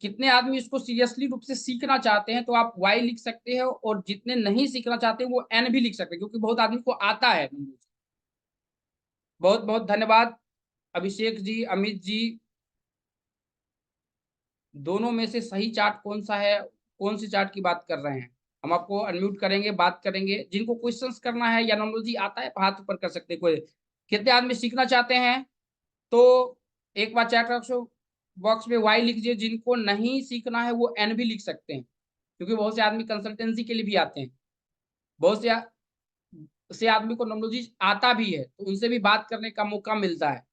कितने आदमी इसको सीरियसली रूप से सीखना चाहते हैं तो आप वाई लिख सकते हैं, और जितने नहीं सीखना चाहते वो एन भी लिख सकते हैं, क्योंकि बहुत आदमी को आता है। बहुत बहुत धन्यवाद अभिषेक जी, अमित जी। दोनों में से सही चार्ट कौन सा है, कौन सी चार्ट की बात कर रहे हैं। हम आपको अनम्यूट करेंगे, बात करेंगे। जिनको क्वेश्चंस करना है या नॉमोलॉजी आता है हाथ ऊपर कर सकते हैं। कोई कितने आदमी सीखना चाहते हैं तो एक बार चैट बॉक्स में वाई लिख दीजिए। जिनको नहीं सीखना है वो एन भी लिख सकते हैं, क्योंकि बहुत से आदमी कंसल्टेंसी के लिए भी आते हैं। बहुत से आदमी को नॉमोलॉजी आता भी है तो उनसे भी बात करने का मौका मिलता है।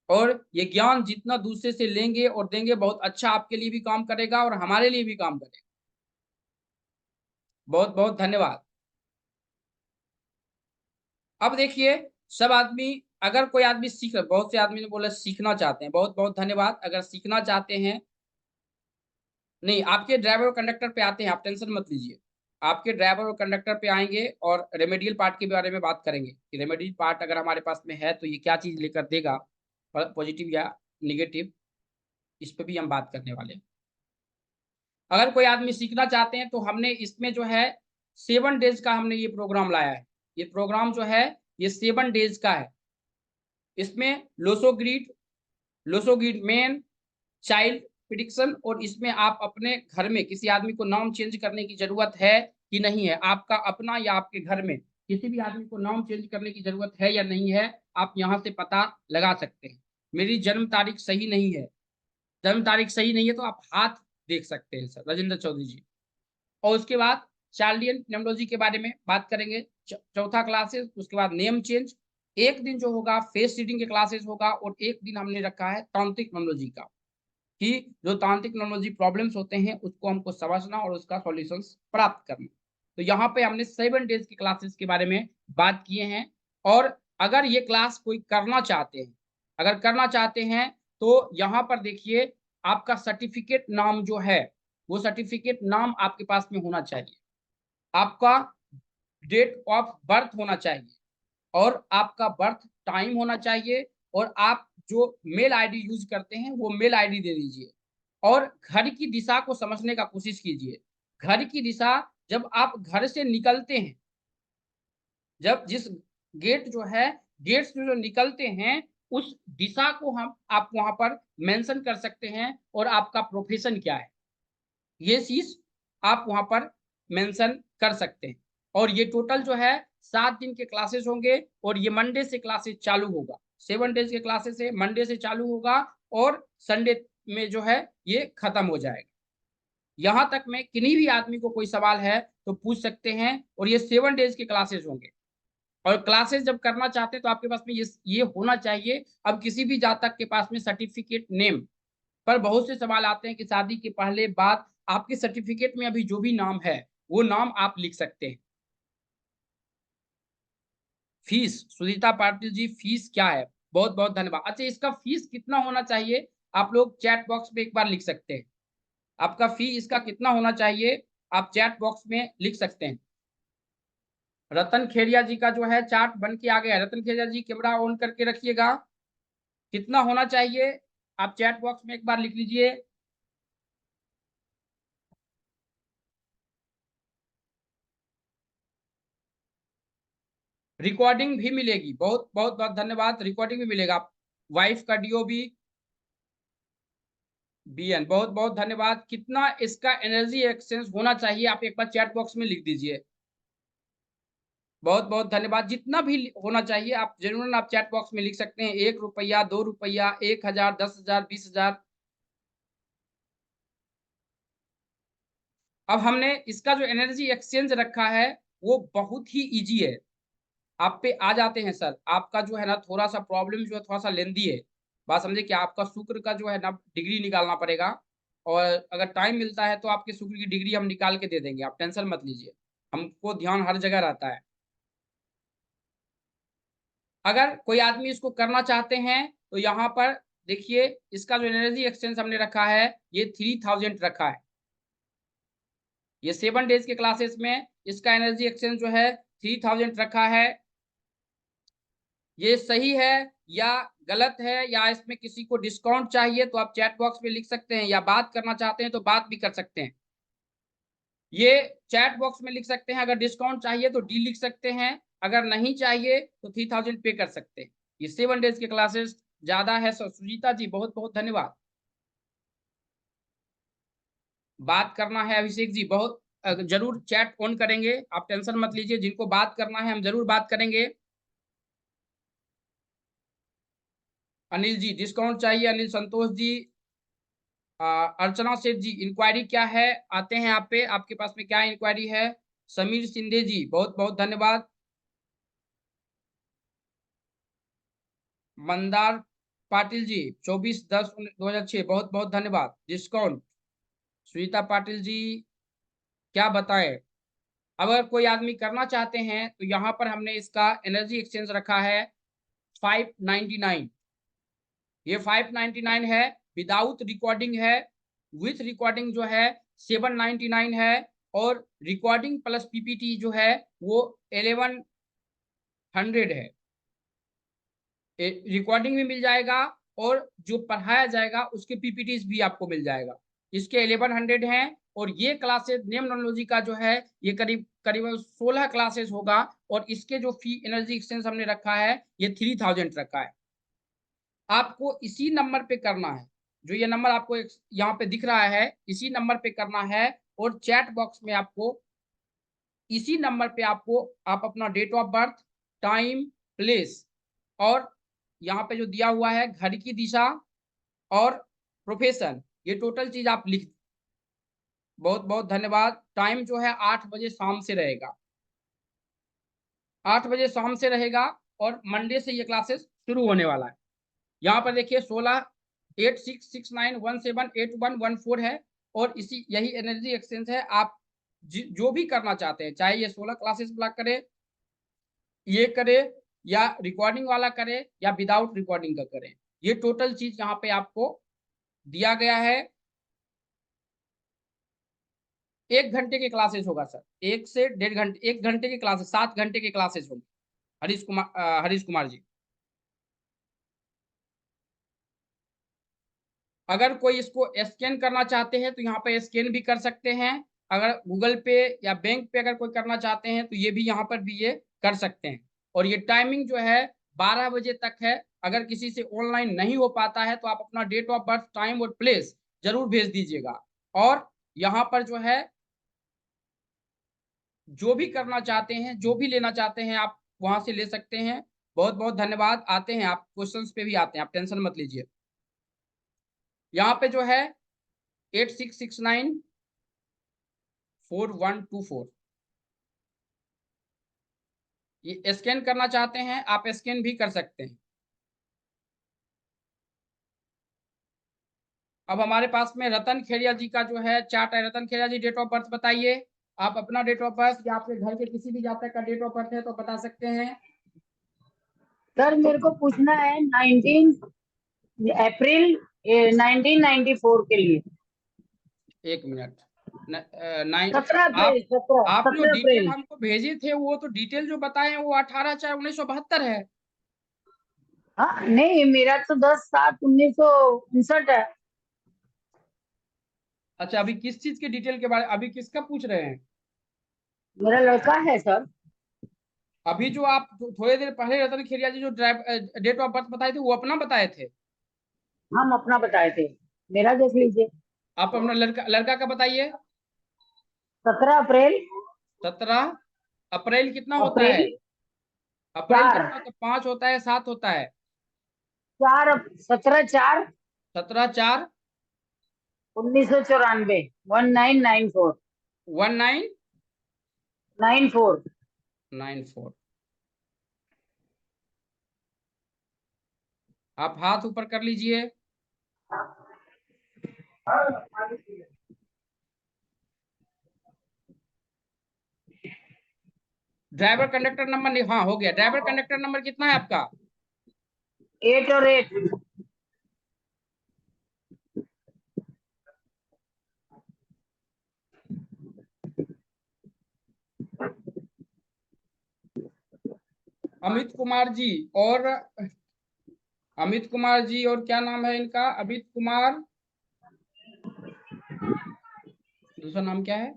और ये ज्ञान जितना दूसरे से लेंगे और देंगे, बहुत अच्छा आपके लिए भी काम करेगा और हमारे लिए भी काम करेगा। बहुत बहुत धन्यवाद। अब देखिए सब आदमी, अगर कोई आदमी बहुत से आदमी ने बोला सीखना चाहते हैं, बहुत बहुत धन्यवाद। अगर सीखना चाहते हैं, नहीं आपके ड्राइवर और कंडक्टर पे आते हैं, आप टेंशन मत लीजिए। आपके ड्राइवर और कंडक्टर पे आएंगे और रेमेडियल पार्ट के बारे में बात करेंगे कि रेमेडियल पार्ट अगर हमारे पास में है तो ये क्या चीज लेकर देगा, पॉजिटिव या निगेटिव। इस पे भी हम बात करने वाले हैं। अगर कोई आदमी सीखना चाहते हैं तो हमने इसमें जो है 7 डेज का हमने ये प्रोग्राम लाया है। ये प्रोग्राम जो है ये 7 डेज का है। इसमें लोसोग्रीड मेन, चाइल्ड प्रिडिक्शन, और इसमें आप अपने घर में किसी आदमी को नाम चेंज करने की ज़रूरत है कि नहीं है? आपका अपना या आपके घर में किसी भी आदमी को नाम चेंज करने की ज़रूरत है या नहीं है, आप यहाँ से पता लगा सकते हैं। मेरी जन्म तारीख सही नहीं है, जन्म तारीख सही नहीं है तो आप हाथ देख सकते हैं सर, राजेंद्र चौधरी जी। और उसके बाद चार्लियन न्यूमरोलॉजी के बारे में बात करेंगे। चौथा क्लासेस, उसके बाद नेम चेंज। एक दिन जो होगा फेस रीडिंग के क्लासेस होगा, और एक दिन हमने रखा है तांत्रिक न्यूमरोलॉजी का, कि जो तांत्रिक न्यूमरोलॉजी प्रॉब्लम्स होते हैं उसको हमको समझना और उसका सॉल्यूशंस प्राप्त करना। तो यहाँ पे हमने 7 डेज की क्लासेस के बारे में बात किए हैं। और अगर ये क्लास कोई करना चाहते हैं, अगर करना चाहते हैं तो यहाँ पर देखिए, आपका सर्टिफिकेट नाम जो है, वो सर्टिफिकेट नाम आपके पास में होना चाहिए। आपका डेट ऑफ बर्थ होना चाहिए, और आपका बर्थ टाइम होना चाहिए, और आप जो मेल आईडी यूज करते हैं वो मेल आईडी दे दीजिए। और घर की दिशा को समझने का कोशिश कीजिए। घर की दिशा, जब आप घर से निकलते हैं, जब जिस गेट जो है, गेट से जो निकलते हैं, उस दिशा को हम आप वहां पर मेंशन कर सकते हैं, और आपका प्रोफेशन क्या है, ये चीज आप वहां पर मेंशन कर सकते हैं। और ये टोटल जो है 7 दिन के क्लासेस होंगे, और ये मंडे से क्लासेस चालू होगा। 7 डेज के क्लासेस है, मंडे से चालू होगा, और संडे में जो है ये खत्म हो जाएगा। यहां तक में किन्हीं भी आदमी को कोई सवाल है तो पूछ सकते हैं, और ये 7 डेज के क्लासेस होंगे। और क्लासेस जब करना चाहते हैं तो आपके पास में ये होना चाहिए। अब किसी भी जातक के पास में सर्टिफिकेट नेम पर बहुत से सवाल आते हैं कि शादी के पहले बाद आपके सर्टिफिकेट में अभी जो भी नाम है वो नाम आप लिख सकते हैं। फीस, सुनीता पाटिल जी, फीस क्या है? बहुत बहुत धन्यवाद। अच्छा, इसका फीस कितना होना चाहिए, आप लोग चैट बॉक्स में एक बार लिख सकते हैं। आपका फी इसका कितना होना चाहिए, आप चैट बॉक्स में लिख सकते हैं। रतन खेड़िया जी का जो है चार्ट बन के आ गया है। रतन खेड़िया जी कैमरा ऑन करके रखिएगा। कितना होना चाहिए, आप चैट बॉक्स में एक बार लिख लीजिए। रिकॉर्डिंग भी मिलेगी, बहुत बहुत बहुत धन्यवाद। रिकॉर्डिंग भी मिलेगा, वाइफ का डीओ भी बीएन, बहुत बहुत धन्यवाद। कितना इसका एनर्जी एक्सचेंज होना चाहिए, आप एक बार चैट बॉक्स में लिख दीजिए। बहुत बहुत धन्यवाद। जितना भी होना चाहिए आप जरूर आप चैट बॉक्स में लिख सकते हैं। 1 रुपया, 2 रुपया, 1,000, 10,000, 20,000। अब हमने इसका जो एनर्जी एक्सचेंज रखा है वो बहुत ही इजी है। आप पे आ जाते हैं सर। आपका जो है ना थोड़ा सा प्रॉब्लम जो है थोड़ा सा लेंदी है। बात समझे कि आपका शुक्र का जो है ना डिग्री निकालना पड़ेगा, और अगर टाइम मिलता है तो आपके शुक्र की डिग्री हम निकाल के दे देंगे, आप टेंशन मत लीजिए। हमको ध्यान हर जगह रहता है। अगर कोई आदमी इसको करना चाहते हैं तो यहाँ पर देखिए, इसका जो एनर्जी एक्सचेंज हमने रखा है ये 3000 रखा है। ये 7 डेज के क्लासेस में इसका एनर्जी एक्सचेंज जो है 3000 रखा है। ये सही है या गलत है, या इसमें किसी को डिस्काउंट चाहिए तो आप चैट बॉक्स में लिख सकते हैं, या बात करना चाहते हैं तो बात भी कर सकते हैं। ये चैट बॉक्स में लिख सकते हैं। अगर डिस्काउंट चाहिए तो डी लिख सकते हैं, अगर नहीं चाहिए तो 3000 पे कर सकते हैं। ये 7 डेज के क्लासेस ज्यादा है। सुजीता जी बहुत बहुत धन्यवाद। बात करना है अभिषेक जी, बहुत जरूर चैट ऑन करेंगे, आप टेंशन मत लीजिए। जिनको बात करना है हम जरूर बात करेंगे। अनिल जी डिस्काउंट चाहिए, अनिल संतोष जी। अर्चना सेठ जी इंक्वायरी क्या है, आते हैं आप पे, आपके पास में क्या इंक्वायरी है? समीर सिंधे जी बहुत बहुत धन्यवाद। मंदार पाटिल जी 24/10/2006 बहुत बहुत धन्यवाद। डिस्काउंट सुनीता पाटिल जी क्या बताएं। अगर कोई आदमी करना चाहते हैं तो यहाँ पर हमने इसका एनर्जी एक्सचेंज रखा है 599। ये 599 है, विदाउट रिकॉर्डिंग है। विथ रिकॉर्डिंग जो है 799 है, और रिकॉर्डिंग प्लस पीपीटी जो है वो 1100 है। रिकॉर्डिंग भी मिल जाएगा, और जो पढ़ाया जाएगा उसके पीपीटीज भी आपको मिल जाएगा। इसके 1100 हैं, और ये क्लासेस नेमनोलॉजी का जो है ये करीब करीब 16 क्लासेस होगा। और इसके जो फी एनर्जी एक्सचेंज हमने रखा है ये 3000 रखा है। आपको इसी नंबर पे करना है। जो ये नंबर आपको यहाँ पे दिख रहा है, इसी नंबर पे करना है। और चैट बॉक्स में आपको इसी नंबर पे आप अपना date of birth, time, place और यहाँ पे जो दिया हुआ है घर की दिशा और प्रोफेशन, ये टोटल चीज आप लिख। बहुत बहुत धन्यवाद। टाइम जो है 8 बजे शाम से रहेगा, 8 बजे शाम से रहेगा। और मंडे से ये क्लासेस शुरू होने वाला है। यहाँ पर देखिए 168669178114 है। और इसी यही एनर्जी एक्सचेंज है। आप जो भी करना चाहते हैं, चाहे ये 16 क्लासेस ब्लॉक करे, ये करे, या रिकॉर्डिंग वाला करे, या विदाउट रिकॉर्डिंग का करे, ये टोटल चीज यहाँ पे आपको दिया गया है। 1 घंटे के क्लासेस होगा सर, 1 से 1.5 घंटे, 1 घंटे के क्लासेस, 7 घंटे के क्लासेस होंगे। हरीश कुमार जी, अगर कोई इसको स्कैन करना चाहते हैं तो यहाँ पे स्कैन भी कर सकते हैं। अगर गूगल पे या बैंक पे अगर कोई करना चाहते हैं तो ये भी यहाँ पर भी ये कर सकते हैं। और ये टाइमिंग जो है 12 बजे तक है। अगर किसी से ऑनलाइन नहीं हो पाता है तो आप अपना डेट ऑफ बर्थ, टाइम और प्लेस जरूर भेज दीजिएगा। और यहाँ पर जो है जो भी करना चाहते हैं, जो भी लेना चाहते हैं, आप वहां से ले सकते हैं। बहुत बहुत धन्यवाद। आते हैं, आप क्वेश्चंस पे भी आते हैं, आप टेंशन मत लीजिए। यहाँ पे जो है 86694124, ये स्कैन करना चाहते हैं आप स्कैन भी कर सकते हैं। अब हमारे पास में रतन खेड़िया जी का जो है चार्ट है। रतन खेड़िया जी, डेट ऑफ बर्थ बताइए। आप अपना डेट ऑफ बर्थ या आपके घर के किसी भी जातक का डेट ऑफ बर्थ है तो बता सकते हैं। सर मेरे को पूछना है 19 अप्रैल 1994 के लिए। 1 मिनट। 17 आप अप्रैल 17 आप जो 17 डिटेल अप्रैल हमको भेजे थे, वो तो डिटेल जो बताए हैं वो 18/4/1972 है। हाँ नहीं, मेरा तो 10/7/1959 है। अच्छा, अभी किस चीज के डिटेल के बारे, अभी किसका पूछ रहे हैं? मेरा लड़का है सर। अभी जो आप थोड़ी देर पहले रतन खेरिया जी जो डेट ऑफ बर्थ बताए थे, वो अपना बताए थे। हम अपना बताए थे, मेरा देख लीजिए। आप अपना लड़का लड़का का बताइए। 17 अप्रैल 17 अप्रैल कितना होता है? अप्रैल अप्रैल 4 कितना होता है? 5 होता है, 7 होता है? 17/4 17/4 1994 1994 94 1994। आप हाथ ऊपर कर लीजिए। ड्राइवर कंडक्टर नंबर नहीं, हाँ हो गया। ड्राइवर कंडक्टर नंबर कितना है आपका? 8 और 8। अमित कुमार जी। और अमित कुमार जी, और क्या नाम है इनका? अमित कुमार, दूसरा नाम क्या है?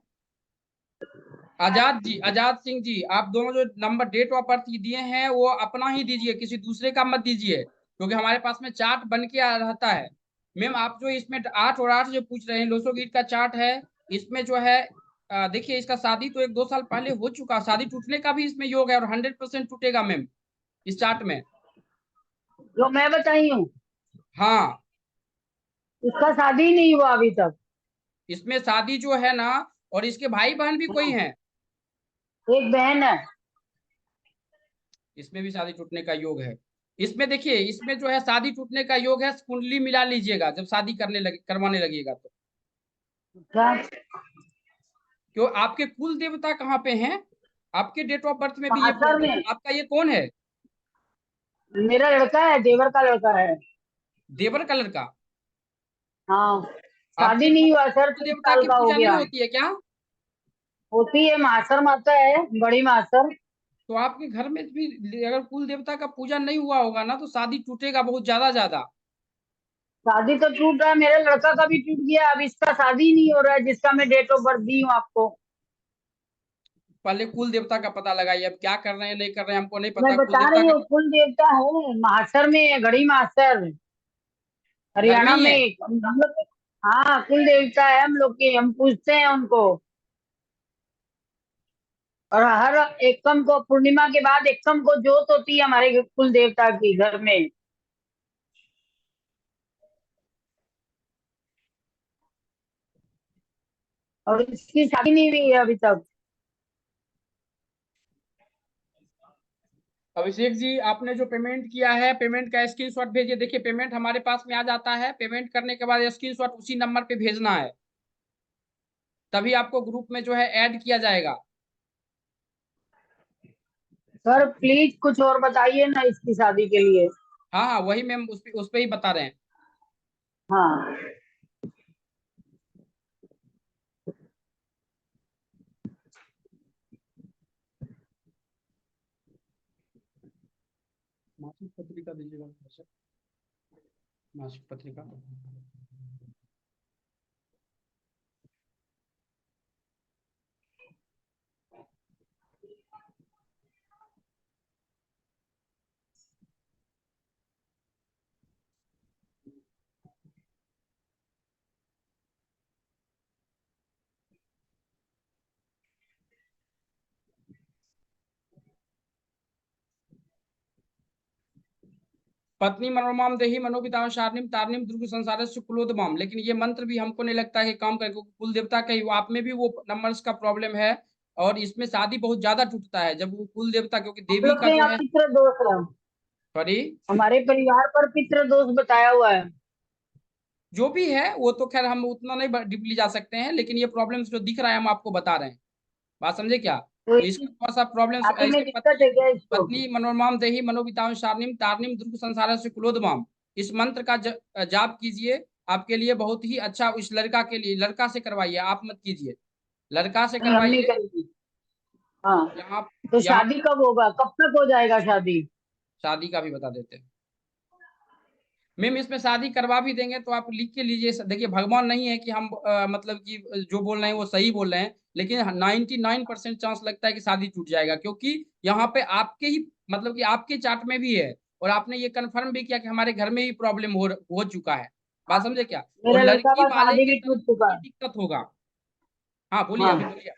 आजाद जी, आजाद सिंह जी। आप दोनों जो नंबर डेट ऑफ बर्थ दिए हैं वो अपना ही दीजिए, किसी दूसरे का मत दीजिए, क्योंकि हमारे पास में चार्ट बन के रहता है। मैम, आप जो इसमें 8 और 8 जो पूछ रहे हैं, लोसोगीत का चार्ट है। इसमें जो है देखिए, इसका शादी तो 1-2 साल पहले हो चुका, शादी टूटने का भी इसमें योग है और 100% टूटेगा मैम इस चार्ट में। जो मैं बताई हूँ, हाँ, उसका शादी ही नहीं हुआ अभी तक। इसमें शादी जो है ना, और इसके भाई बहन भी कोई हाँ, हैं, एक बहन है। इसमें भी शादी टूटने का योग है। इसमें देखिए, इसमें जो है शादी टूटने का योग है। कुंडली मिला लीजिएगा जब शादी करवाने लगेगा तो। क्या? क्यों, आपके कुल देवता कहाँ पे हैं? आपके डेट ऑफ बर्थ में भी ये महासर प्रॉब्लम है। में। आपका ये कौन है? मेरा लड़का है, देवर का लड़का है। देवर कलर का? हाँ, आपके शादी घर नहीं में हुआ सर, कुल 30 देवता साल की का हो पूजा गया नहीं है। होती है क्या? होती है, महासर माता है, बड़ी महासर। तो आपके घर में भी अगर कुल देवता का पूजा नहीं हुआ होगा ना, तो शादी टूटेगा बहुत ज्यादा ज्यादा। शादी तो टूट रहा है, मेरे लड़का का भी टूट गया, अब इसका शादी ही नहीं हो रहा है जिसका मैं डेट ऑफ बर्थ दी हूँ आपको। पहले कुल देवता का पता लगाइए। अब क्या कर रहे हैं नहीं कर रहे हैं हमको नहीं मैं पता। कुल बता देवता रही का हूँ, कुल देवता है महासर में, घड़ी महासर। हरियाणा ही है? में हम लोग, हाँ कुल देवता है हम लोग के, हम पूजते हैं उनको। और हर एकम को, पूर्णिमा के बाद एकम को जोत होती है हमारे कुल देवता की घर में। और इसकी शादी नहीं हुई है अभी तक। अभिषेक जी, आपने जो पेमेंट किया है, पेमेंट का स्क्रीनशॉट भेजिए। देखिए पेमेंट हमारे पास में आ जाता है, पेमेंट करने के बाद स्क्रीनशॉट उसी नंबर पे भेजना है, तभी आपको ग्रुप में जो है ऐड किया जाएगा। सर प्लीज कुछ और बताइए ना इसकी शादी के लिए। हाँ हाँ, वही मैम उस पे ही बता रहे हैं। हाँ मासिक पत्रिका दीजिएगा सर, मासिक पत्रिका। पत्नी मनोरमाम देही मनोपिताम शारनिम तारनिम दुर्ग संसारस्य कुलोदमाम। लेकिन ये मंत्र भी हमको नहीं लगता है कि काम करे, क्योंकि कुल देवता का ही आप में भी वो नंबर्स का प्रॉब्लम है, और इसमें शादी बहुत ज्यादा टूटता है जब वो कुल देवता, क्योंकि हम देवी लोग का के जो यहाँ है। पितृ दोष है, सॉरी, हमारे परिवार पर पितृ दोष बताया हुआ है। जो भी है वो तो खैर हम उतना नहीं डीपली जा सकते हैं, लेकिन ये प्रॉब्लम्स जो दिख रहा है हम आपको बता रहे हैं। बात समझे क्या? तो तो इसकी इसका थोड़ा सा प्रॉब्लम, शादी में इसके दिक्कत पत्नी है क्या इसको? पत्नी मनोरमाम देही मनोबिताम शारनिम तारनिम दुर्ग संसार से कुलोदमाम, इस मंत्र का जाप कीजिए। आपके लिए बहुत ही अच्छा। इस लड़का के लिए, लड़का से करवाइए, आप मत कीजिए, लड़का से नहीं हम नहीं करवाइए। करेंगे। हाँ यहाँ तो यहाँ शादी कब होगा, कब तक हो जाएगा शादी? शादी का भी बता देते हैं मैम। इसमें शादी करवा भी देंगे तो आप लिख के लीजिए। देखिए भगवान नहीं है कि हम मतलब कि जो बोल रहे हैं वो सही बोल रहे हैं, लेकिन 99% चांस लगता है कि शादी टूट जाएगा, क्योंकि यहाँ पे आपके ही मतलब कि आपके चार्ट में भी है, और आपने ये कंफर्म भी किया कि हमारे घर में ही प्रॉब्लम हो चुका है। बात समझे क्या? और मेरे लड़का लड़की का वाले शादी के भी तरफ टूट चुका ही है। दिक्कत होगा। हाँ बोलिए, अभी हाँ बोलिए।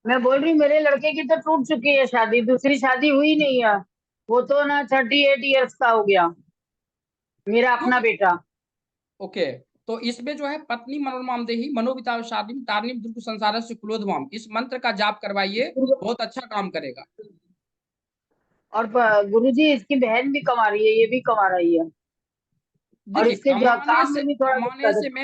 मैं बोल रही हूँ मेरे लड़के की तो टूट चुकी है शादी, दूसरी शादी हुई नहीं है। वो तो ना 38 ईयर्स का हो गया, मेरा तो अपना बेटा। ओके, तो इसमें जो है पत्नी मनोरमाम देही मनोबिता शादी तारनिम दुर्ग संसार से कुलोधमाम, इस मंत्र का जाप करवाइए, बहुत अच्छा काम करेगा। और गुरुजी इसकी बहन भी कमा रही है, ये भी कमा रही है। और देखिए इसके कमाने काम से में भी थोड़ा कमाने दिक्कत से है। मैं